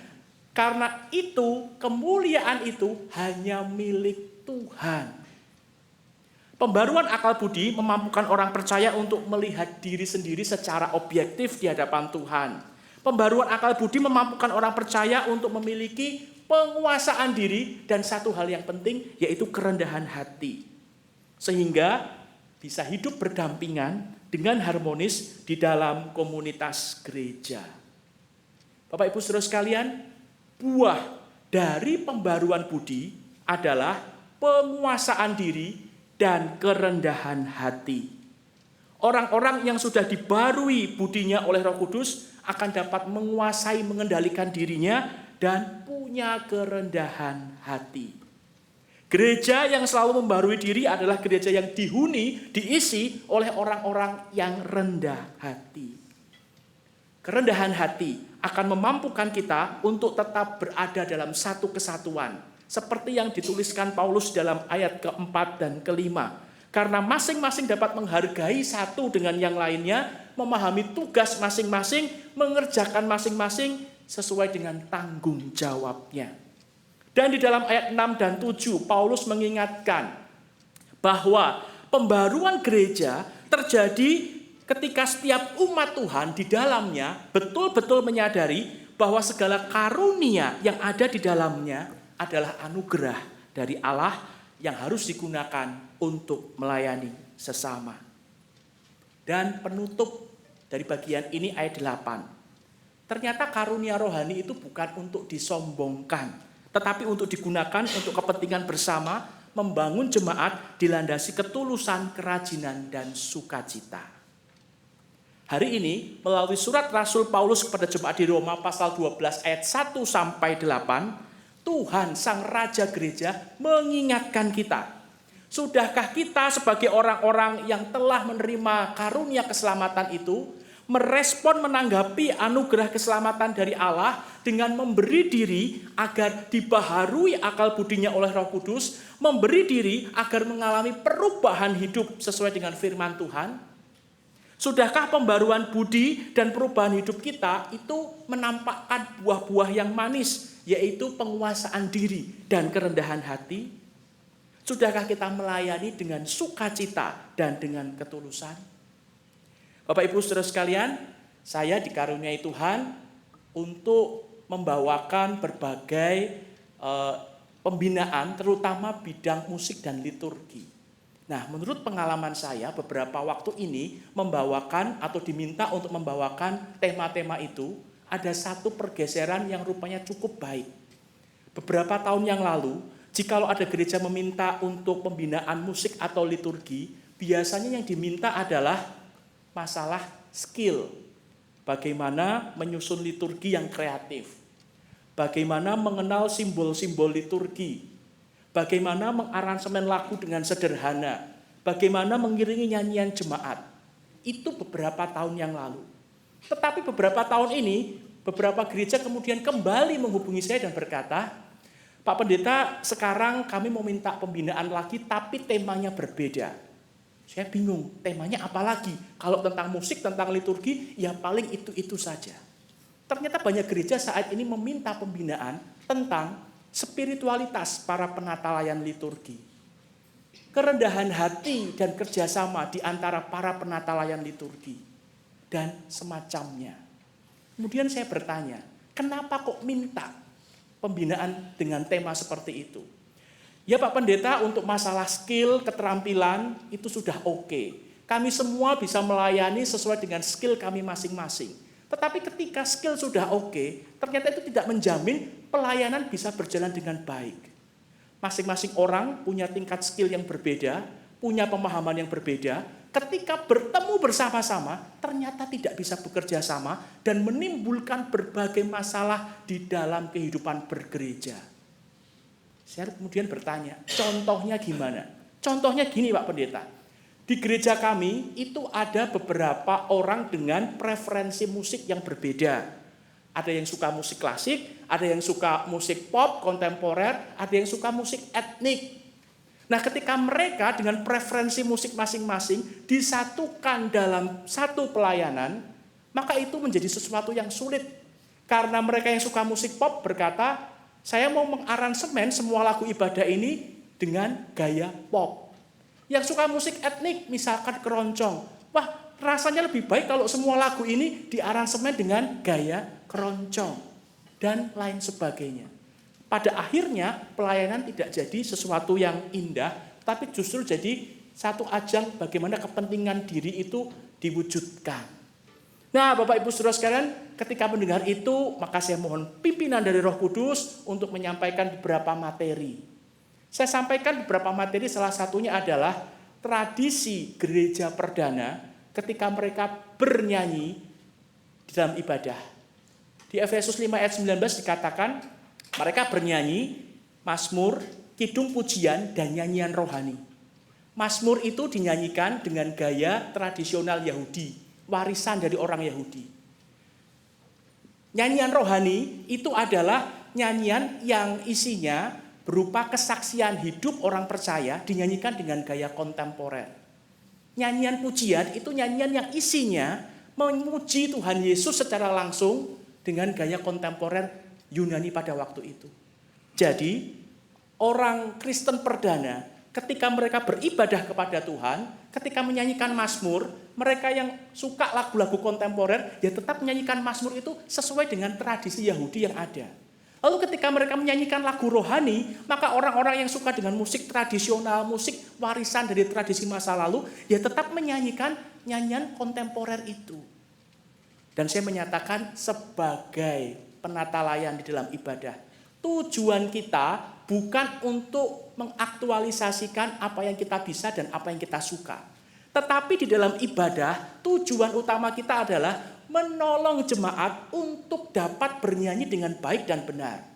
karena itu, kemuliaan itu hanya milik Tuhan. Pembaruan akal budi memampukan orang percaya untuk melihat diri sendiri secara objektif di hadapan Tuhan. Pembaruan akal budi memampukan orang percaya untuk memiliki penguasaan diri dan satu hal yang penting yaitu kerendahan hati. Sehingga bisa hidup berdampingan dengan harmonis di dalam komunitas gereja. Bapak Ibu Saudara sekalian, buah dari pembaruan budi adalah penguasaan diri dan kerendahan hati. Orang-orang yang sudah dibarui budinya oleh Roh Kudus akan dapat menguasai, mengendalikan dirinya dan punya kerendahan hati. Gereja yang selalu membarui diri adalah gereja yang dihuni, diisi oleh orang-orang yang rendah hati. Kerendahan hati akan memampukan kita untuk tetap berada dalam satu kesatuan, seperti yang dituliskan Paulus dalam ayat keempat dan kelima. Karena masing-masing dapat menghargai satu dengan yang lainnya, memahami tugas masing-masing, mengerjakan masing-masing sesuai dengan tanggung jawabnya. Dan di dalam ayat 6 dan 7, Paulus mengingatkan bahwa pembaruan gereja terjadi ketika setiap umat Tuhan di dalamnya betul-betul menyadari bahwa segala karunia yang ada di dalamnya adalah anugerah dari Allah yang harus digunakan untuk melayani sesama. Dan penutup dari bagian ini ayat 8. Ternyata karunia rohani itu bukan untuk disombongkan, tetapi untuk digunakan untuk kepentingan bersama, membangun jemaat dilandasi ketulusan, kerajinan, dan sukacita. Hari ini melalui surat Rasul Paulus kepada jemaat di Roma pasal 12 ayat 1 sampai 8, Tuhan Sang Raja Gereja mengingatkan kita. Sudahkah kita sebagai orang-orang yang telah menerima karunia keselamatan itu merespon, menanggapi anugerah keselamatan dari Allah dengan memberi diri agar dibaharui akal budinya oleh Roh Kudus, memberi diri agar mengalami perubahan hidup sesuai dengan firman Tuhan? Sudahkah pembaruan budi dan perubahan hidup kita itu menampakkan buah-buah yang manis, yaitu penguasaan diri dan kerendahan hati? Sudahkah kita melayani dengan sukacita dan dengan ketulusan? Bapak Ibu Saudara sekalian, saya dikaruniai Tuhan untuk membawakan berbagai pembinaan, terutama bidang musik dan liturgi. Nah, menurut pengalaman saya beberapa waktu ini membawakan atau diminta untuk membawakan tema-tema itu, ada satu pergeseran yang rupanya cukup baik. Beberapa tahun yang lalu, jikalau ada gereja meminta untuk pembinaan musik atau liturgi, biasanya yang diminta adalah masalah skill. Bagaimana menyusun liturgi yang kreatif. Bagaimana mengenal simbol-simbol liturgi. Bagaimana mengaransemen lagu dengan sederhana. Bagaimana mengiringi nyanyian jemaat. Itu beberapa tahun yang lalu. Tetapi beberapa tahun ini, beberapa gereja kemudian kembali menghubungi saya dan berkata, Pak Pendeta, sekarang kami mau minta pembinaan lagi, tapi temanya berbeda. Saya bingung, temanya apa lagi? Kalau tentang musik, tentang liturgi, ya paling itu-itu saja. Ternyata banyak gereja saat ini meminta pembinaan tentang spiritualitas para penata layan liturgi. Kerendahan hati dan kerjasama di antara para penata layan liturgi. Dan semacamnya. Kemudian saya bertanya, kenapa kok minta pembinaan dengan tema seperti itu? Ya Pak Pendeta, untuk masalah skill, keterampilan, itu sudah oke. Kami semua bisa melayani sesuai dengan skill kami masing-masing. Tetapi ketika skill sudah oke, ternyata itu tidak menjamin pelayanan bisa berjalan dengan baik. Masing-masing orang punya tingkat skill yang berbeda, punya pemahaman yang berbeda. Ketika bertemu bersama-sama, ternyata tidak bisa bekerja sama dan menimbulkan berbagai masalah di dalam kehidupan bergereja. Saya kemudian bertanya, contohnya gimana? Contohnya gini Pak Pendeta. Di gereja kami itu ada beberapa orang dengan preferensi musik yang berbeda. Ada yang suka musik klasik, ada yang suka musik pop, kontemporer, ada yang suka musik etnik. Nah, ketika mereka dengan preferensi musik masing-masing disatukan dalam satu pelayanan, maka itu menjadi sesuatu yang sulit. Karena mereka yang suka musik pop berkata, saya mau mengaransemen semua lagu ibadah ini dengan gaya pop. Yang suka musik etnik, misalkan keroncong. Wah, rasanya lebih baik kalau semua lagu ini diaransemen dengan gaya keroncong. Dan lain sebagainya. Pada akhirnya, pelayanan tidak jadi sesuatu yang indah, tapi justru jadi satu ajang bagaimana kepentingan diri itu diwujudkan. Nah, Bapak Ibu Saudara sekalian, ketika mendengar itu, maka saya mohon pimpinan dari Roh Kudus untuk menyampaikan beberapa materi. Saya sampaikan beberapa materi, salah satunya adalah tradisi gereja perdana ketika mereka bernyanyi di dalam ibadah. Di Efesus 5 ayat 19 dikatakan, mereka bernyanyi, mazmur, kidung pujian, dan nyanyian rohani. Mazmur itu dinyanyikan dengan gaya tradisional Yahudi, warisan dari orang Yahudi. Nyanyian rohani itu adalah nyanyian yang isinya berupa kesaksian hidup orang percaya dinyanyikan dengan gaya kontemporer. Nyanyian pujian itu nyanyian yang isinya memuji Tuhan Yesus secara langsung dengan gaya kontemporer Yunani pada waktu itu. Jadi, orang Kristen perdana ketika mereka beribadah kepada Tuhan, ketika menyanyikan mazmur, mereka yang suka lagu-lagu kontemporer ya tetap menyanyikan mazmur itu sesuai dengan tradisi Yahudi yang ada. Lalu ketika mereka menyanyikan lagu rohani, maka orang-orang yang suka dengan musik tradisional, musik warisan dari tradisi masa lalu, ya tetap menyanyikan nyanyian kontemporer itu. Dan saya menyatakan sebagai penata layan di dalam ibadah, tujuan kita bukan untuk mengaktualisasikan apa yang kita bisa dan apa yang kita suka. Tetapi di dalam ibadah, tujuan utama kita adalah menolong jemaat untuk dapat bernyanyi dengan baik dan benar.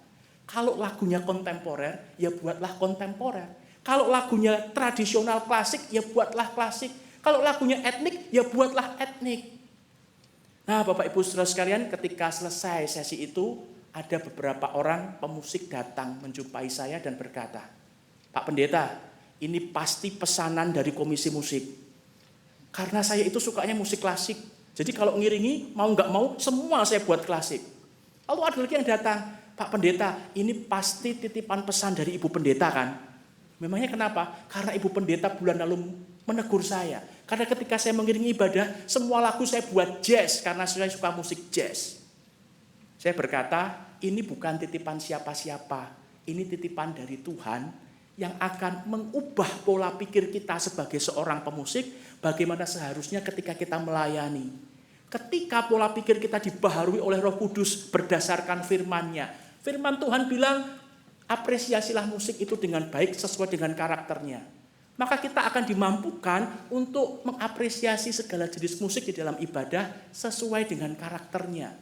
Kalau lagunya kontemporer, ya buatlah kontemporer. Kalau lagunya tradisional klasik, ya buatlah klasik. Kalau lagunya etnik, ya buatlah etnik. Nah, Bapak Ibu Saudara sekalian, ketika selesai sesi itu, ada beberapa orang pemusik datang menjumpai saya dan berkata, Pak Pendeta, ini pasti pesanan dari komisi musik. Karena saya itu sukanya musik klasik. Jadi kalau ngiringi, mau nggak mau, semua saya buat klasik. Lalu ada lagi yang datang, Pak Pendeta, ini pasti titipan pesan dari Ibu Pendeta kan? Memangnya kenapa? Karena Ibu Pendeta bulan lalu menegur saya. Karena ketika saya mengiringi ibadah, semua lagu saya buat jazz, karena saya suka musik jazz. Saya berkata, ini bukan titipan siapa-siapa, ini titipan dari Tuhan yang akan mengubah pola pikir kita sebagai seorang pemusik, bagaimana seharusnya ketika kita melayani. Ketika pola pikir kita dibaharui oleh Roh Kudus berdasarkan firman-Nya. Firman Tuhan bilang, apresiasilah musik itu dengan baik sesuai dengan karakternya. Maka kita akan dimampukan untuk mengapresiasi segala jenis musik di dalam ibadah sesuai dengan karakternya.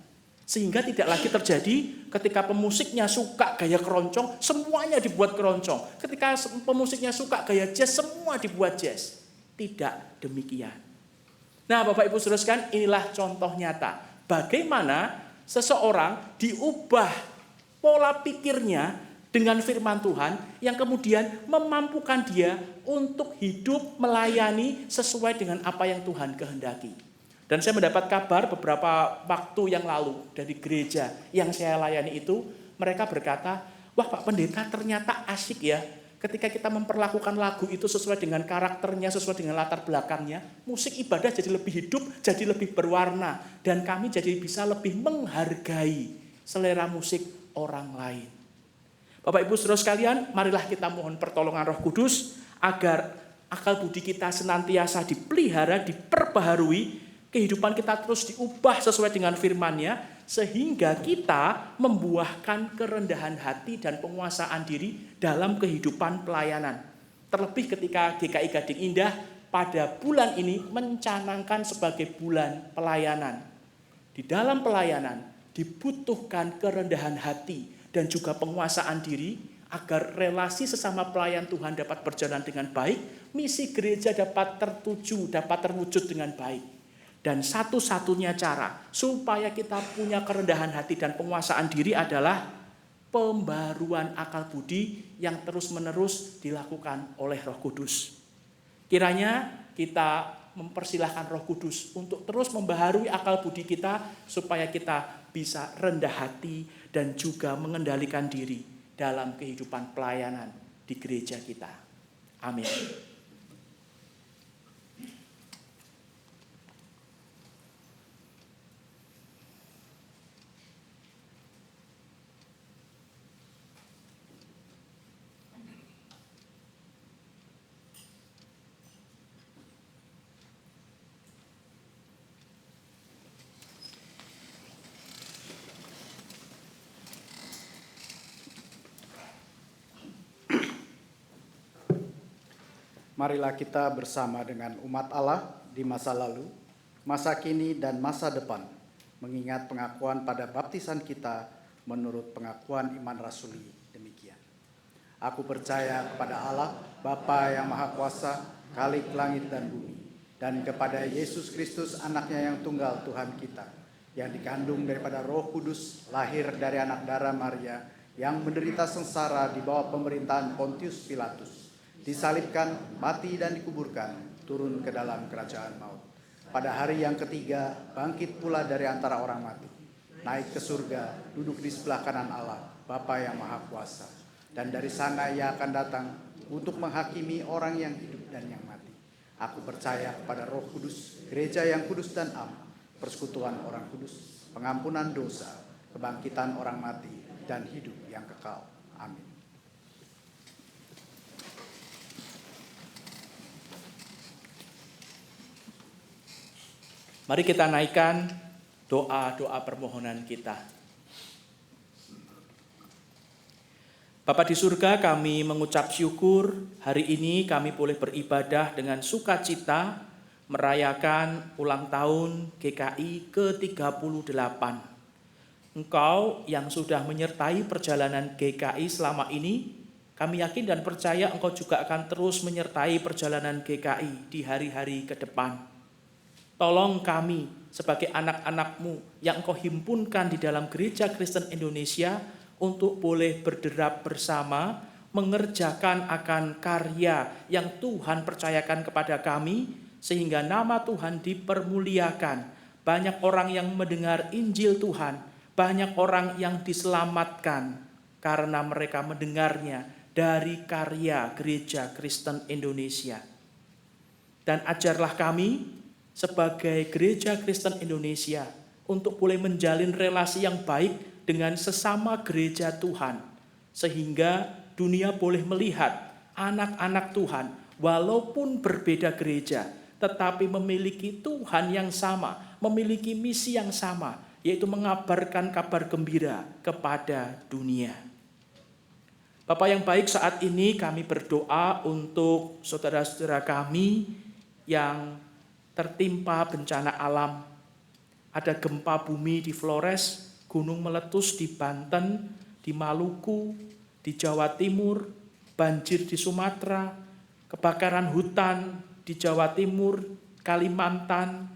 Sehingga tidak lagi terjadi ketika pemusiknya suka gaya keroncong, semuanya dibuat keroncong. Ketika pemusiknya suka gaya jazz, semua dibuat jazz. Tidak demikian. Nah, Bapak Ibu Saudara sekalian, inilah contoh nyata. Bagaimana seseorang diubah pola pikirnya dengan firman Tuhan yang kemudian memampukan dia untuk hidup melayani sesuai dengan apa yang Tuhan kehendaki. Dan saya mendapat kabar beberapa waktu yang lalu dari gereja yang saya layani itu, mereka berkata, wah Pak Pendeta ternyata asik ya, ketika kita memperlakukan lagu itu sesuai dengan karakternya, sesuai dengan latar belakangnya, musik ibadah jadi lebih hidup, jadi lebih berwarna, dan kami jadi bisa lebih menghargai selera musik orang lain. Bapak Ibu Saudara sekalian, marilah kita mohon pertolongan Roh Kudus agar akal budi kita senantiasa dipelihara, diperbaharui, kehidupan kita terus diubah sesuai dengan firman-Nya, sehingga kita membuahkan kerendahan hati dan penguasaan diri dalam kehidupan pelayanan. Terlebih ketika GKI Gading Indah pada bulan ini mencanangkan sebagai bulan pelayanan. Di dalam pelayanan dibutuhkan kerendahan hati dan juga penguasaan diri agar relasi sesama pelayan Tuhan dapat berjalan dengan baik, misi gereja dapat tertuju, dapat terwujud dengan baik. Dan satu-satunya cara supaya kita punya kerendahan hati dan penguasaan diri adalah pembaruan akal budi yang terus-menerus dilakukan oleh Roh Kudus. Kiranya kita mempersilahkan Roh Kudus untuk terus membaharui akal budi kita supaya kita bisa rendah hati dan juga mengendalikan diri dalam kehidupan pelayanan di gereja kita. Amin. Marilah kita bersama dengan umat Allah di masa lalu, masa kini, dan masa depan, mengingat pengakuan pada baptisan kita menurut pengakuan iman rasuli demikian. Aku percaya kepada Allah, Bapa yang Maha Kuasa, Khalik langit dan bumi, dan kepada Yesus Kristus, anaknya yang tunggal Tuhan kita, yang dikandung daripada Roh Kudus, lahir dari anak darah Maria, yang menderita sengsara di bawah pemerintahan Pontius Pilatus, disalibkan, mati dan dikuburkan, turun ke dalam kerajaan maut. Pada hari yang ketiga, bangkit pula dari antara orang mati, naik ke surga, duduk di sebelah kanan Allah, Bapa yang Maha Kuasa. Dan dari sana Ia akan datang untuk menghakimi orang yang hidup dan yang mati. Aku percaya kepada Roh Kudus, gereja yang kudus dan am, persekutuan orang kudus, pengampunan dosa, kebangkitan orang mati, dan hidup yang kekal. Amin. Mari kita naikkan doa-doa permohonan kita. Bapa di surga, kami mengucap syukur hari ini kami boleh beribadah dengan sukacita merayakan ulang tahun GKI ke-38. Engkau yang sudah menyertai perjalanan GKI selama ini, kami yakin dan percaya Engkau juga akan terus menyertai perjalanan GKI di hari-hari ke depan. Tolong kami sebagai anak-anak-Mu yang Engkau himpunkan di dalam Gereja Kristen Indonesia untuk boleh berderap bersama, mengerjakan akan karya yang Tuhan percayakan kepada kami, sehingga nama Tuhan dipermuliakan. Banyak orang yang mendengar Injil Tuhan, banyak orang yang diselamatkan karena mereka mendengarnya dari karya Gereja Kristen Indonesia. Dan ajarlah kami sebagai Gereja Kristen Indonesia untuk boleh menjalin relasi yang baik dengan sesama gereja Tuhan, sehingga dunia boleh melihat anak-anak Tuhan walaupun berbeda gereja, tetapi memiliki Tuhan yang sama, memiliki misi yang sama, yaitu mengabarkan kabar gembira kepada dunia. Bapak yang baik, saat ini kami berdoa untuk saudara-saudara kami yang tertimpa bencana alam. Ada gempa bumi di Flores, gunung meletus di Banten, di Maluku, di Jawa Timur, banjir di Sumatera, kebakaran hutan di Jawa Timur, Kalimantan.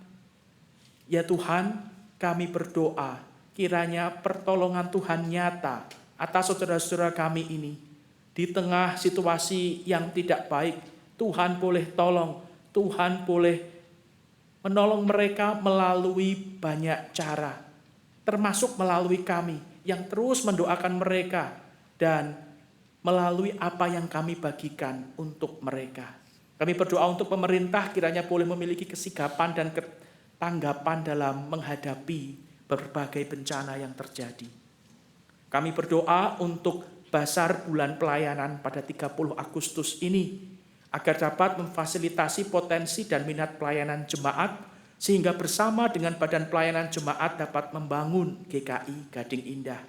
Ya Tuhan, kami berdoa kiranya pertolongan Tuhan nyata atas saudara-saudara kami ini. Di tengah situasi yang tidak baik, Tuhan boleh tolong, Tuhan boleh menolong mereka melalui banyak cara, termasuk melalui kami yang terus mendoakan mereka dan melalui apa yang kami bagikan untuk mereka. Kami berdoa untuk pemerintah kiranya boleh memiliki kesigapan dan tanggapan dalam menghadapi berbagai bencana yang terjadi. Kami berdoa untuk Basar Bulan Pelayanan pada 30 Agustus ini, agar dapat memfasilitasi potensi dan minat pelayanan jemaat, sehingga bersama dengan Badan Pelayanan Jemaat dapat membangun GKI Gading Indah.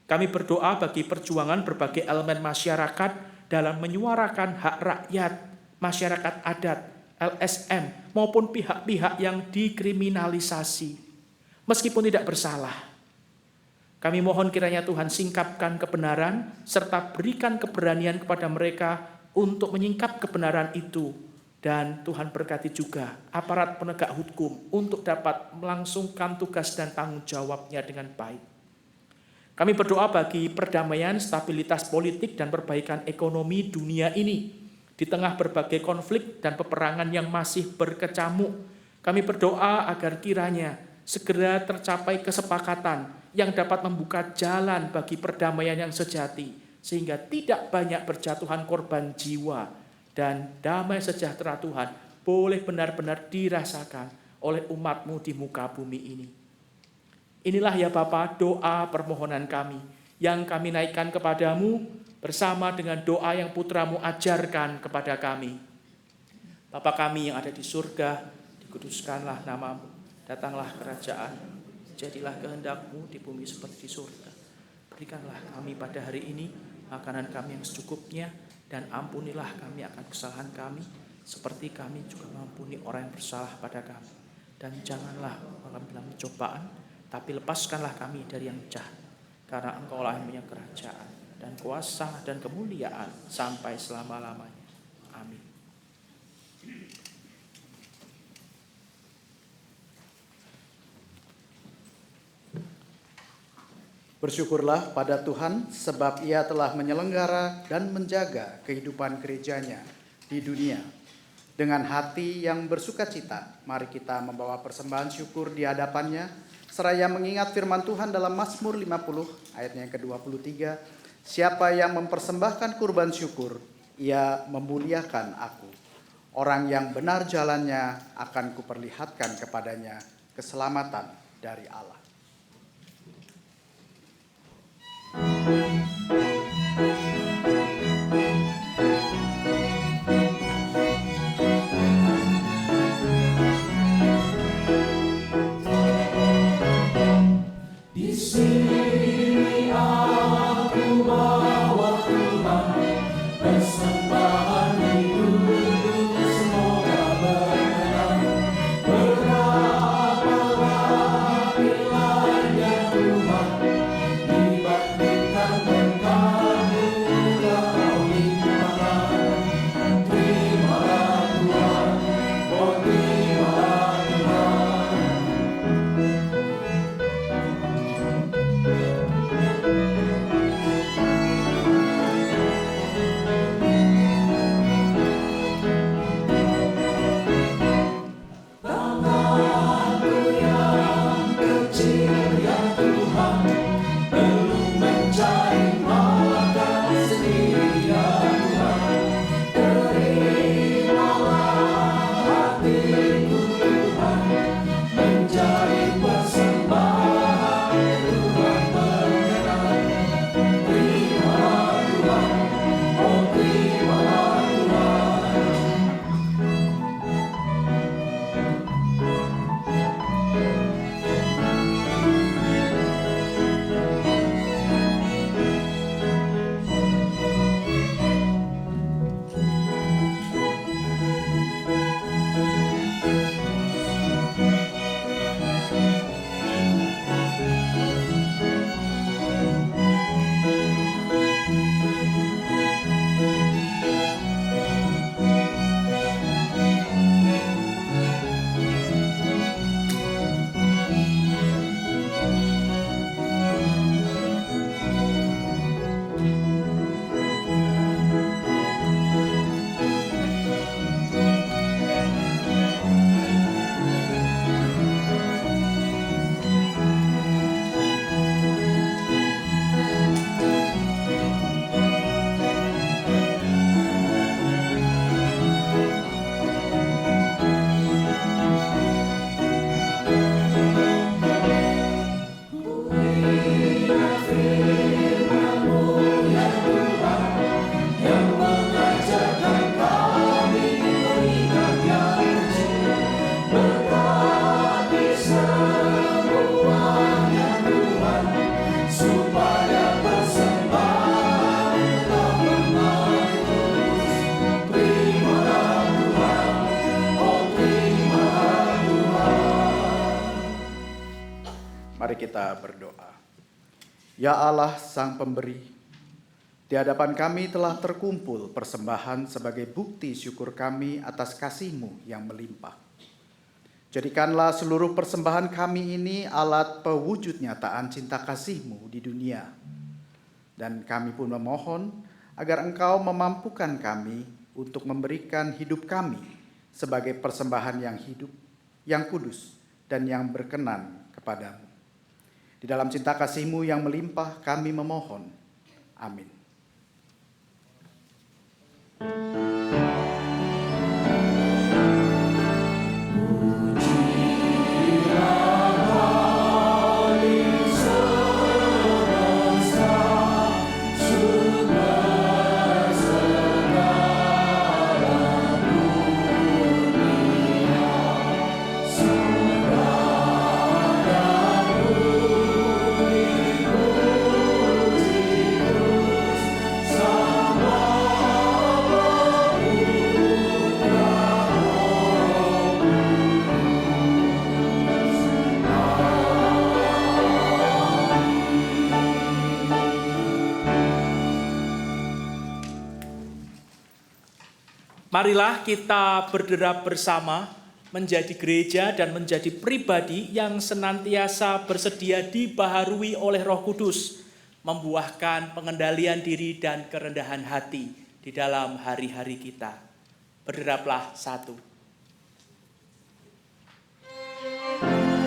Kami berdoa bagi perjuangan berbagai elemen masyarakat dalam menyuarakan hak rakyat, masyarakat adat, LSM, maupun pihak-pihak yang dikriminalisasi, meskipun tidak bersalah. Kami mohon kiranya Tuhan singkapkan kebenaran, serta berikan keberanian kepada mereka untuk menyingkap kebenaran itu. Dan Tuhan berkati juga aparat penegak hukum untuk dapat melangsungkan tugas dan tanggung jawabnya dengan baik. Kami berdoa bagi perdamaian, stabilitas politik, dan perbaikan ekonomi dunia ini. Di tengah berbagai konflik dan peperangan yang masih berkecamuk, kami berdoa agar kiranya segera tercapai kesepakatan yang dapat membuka jalan bagi perdamaian yang sejati, sehingga tidak banyak berjatuhan korban jiwa, dan damai sejahtera Tuhan boleh benar-benar dirasakan oleh umat-Mu di muka bumi ini. Inilah ya Bapa doa permohonan kami yang kami naikkan kepadamu bersama dengan doa yang Putra-Mu ajarkan kepada kami. Bapa kami yang ada di surga, dikuduskanlah nama-Mu, datanglah kerajaan, jadilah kehendak-Mu di bumi seperti di surga. Berikanlah kami pada hari ini makanan kami yang secukupnya, dan ampunilah kami akan kesalahan kami, seperti kami juga mengampuni orang yang bersalah pada kami. Dan janganlah kami dalam pencobaan, tapi lepaskanlah kami dari yang jahat, karena Engkau-lah yang punya kerajaan dan kuasa dan kemuliaan sampai selama-lamanya. Amin. Bersyukurlah pada Tuhan sebab Ia telah menyelenggara dan menjaga kehidupan gerejanya di dunia. Dengan hati yang bersukacita, mari kita membawa persembahan syukur di hadapannya, seraya mengingat firman Tuhan dalam Mazmur 50 ayatnya yang ke-23, siapa yang mempersembahkan kurban syukur, ia memuliakan aku. Orang yang benar jalannya akan kuperlihatkan kepadanya keselamatan dari Allah. Di sini aku bawa Tuhan, persembahan hidupku semoga berkenan. Berapa pilihannya Tuhan dibandingkan dengan kita berdoa. Ya Allah Sang Pemberi, di hadapan kami telah terkumpul persembahan sebagai bukti syukur kami atas kasih-Mu yang melimpah. Jadikanlah seluruh persembahan kami ini alat pewujud nyataan cinta kasih-Mu di dunia. Dan kami pun memohon agar Engkau memampukan kami untuk memberikan hidup kami sebagai persembahan yang hidup, yang kudus, dan yang berkenan kepadamu. Di dalam cinta kasih-Mu yang melimpah kami memohon. Amin. Marilah kita berderap bersama menjadi gereja dan menjadi pribadi yang senantiasa bersedia dibaharui oleh Roh Kudus, membuahkan pengendalian diri dan kerendahan hati di dalam hari-hari kita. Berderaplah satu. Berderaplah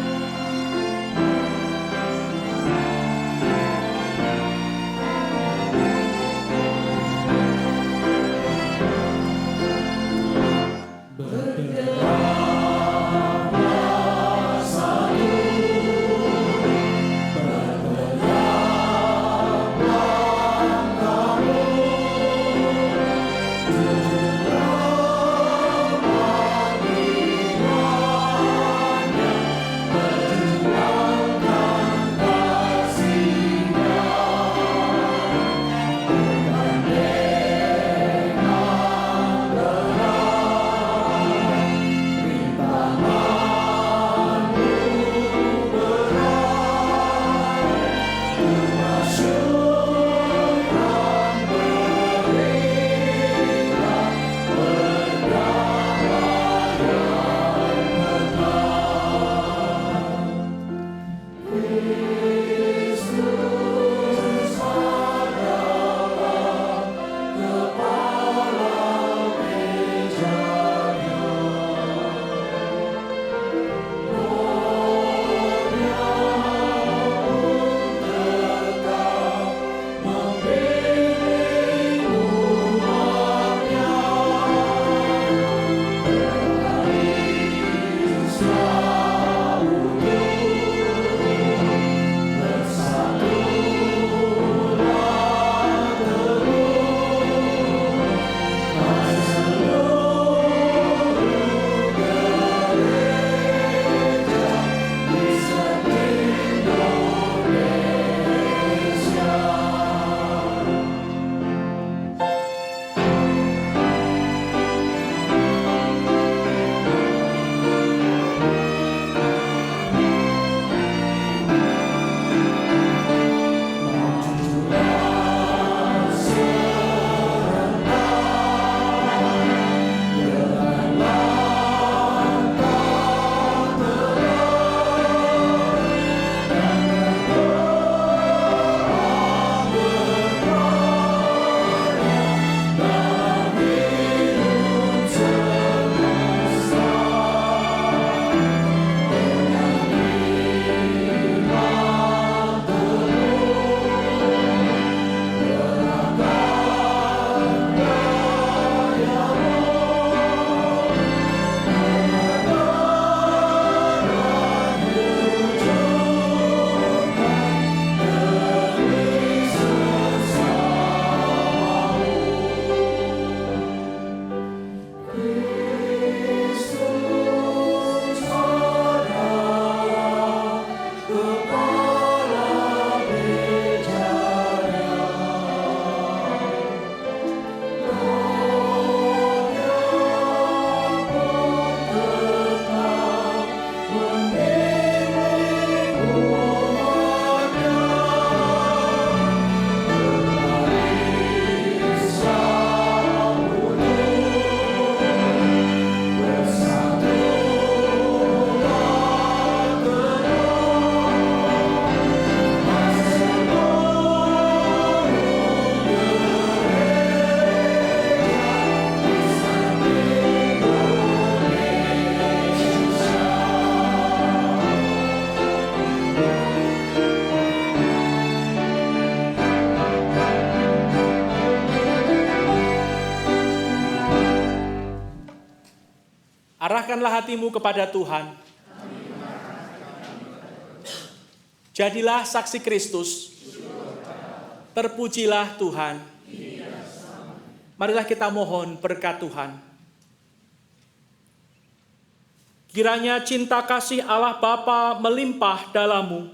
Arahkanlah hatimu kepada Tuhan. Jadilah saksi Kristus. Terpujilah Tuhan. Marilah kita mohon berkat Tuhan. Kiranya cinta kasih Allah Bapa melimpah dalammu.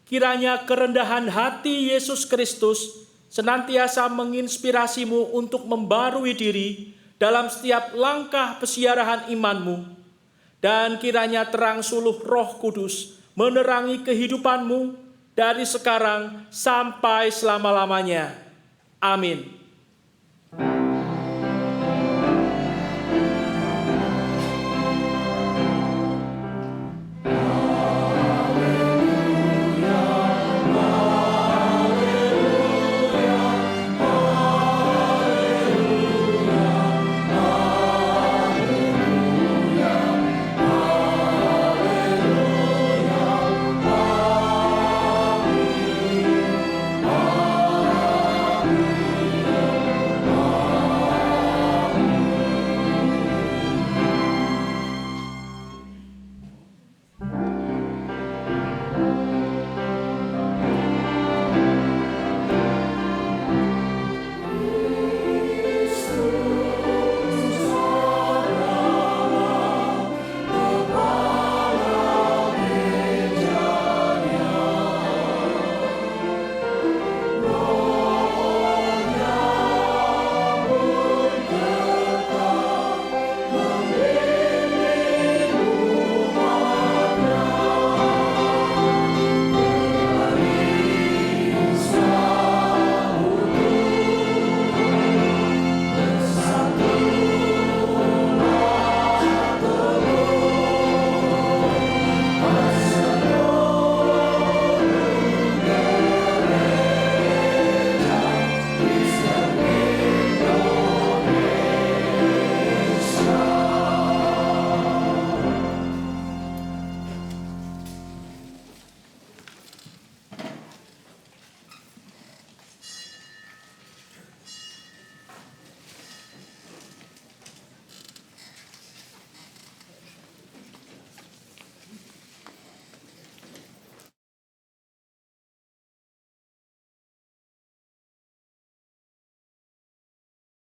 Kiranya kerendahan hati Yesus Kristus senantiasa menginspirasimu untuk membarui diri dalam setiap langkah pesiarahan imanmu. Dan kiranya terang suluh Roh Kudus menerangi kehidupanmu dari sekarang sampai selama-lamanya. Amin.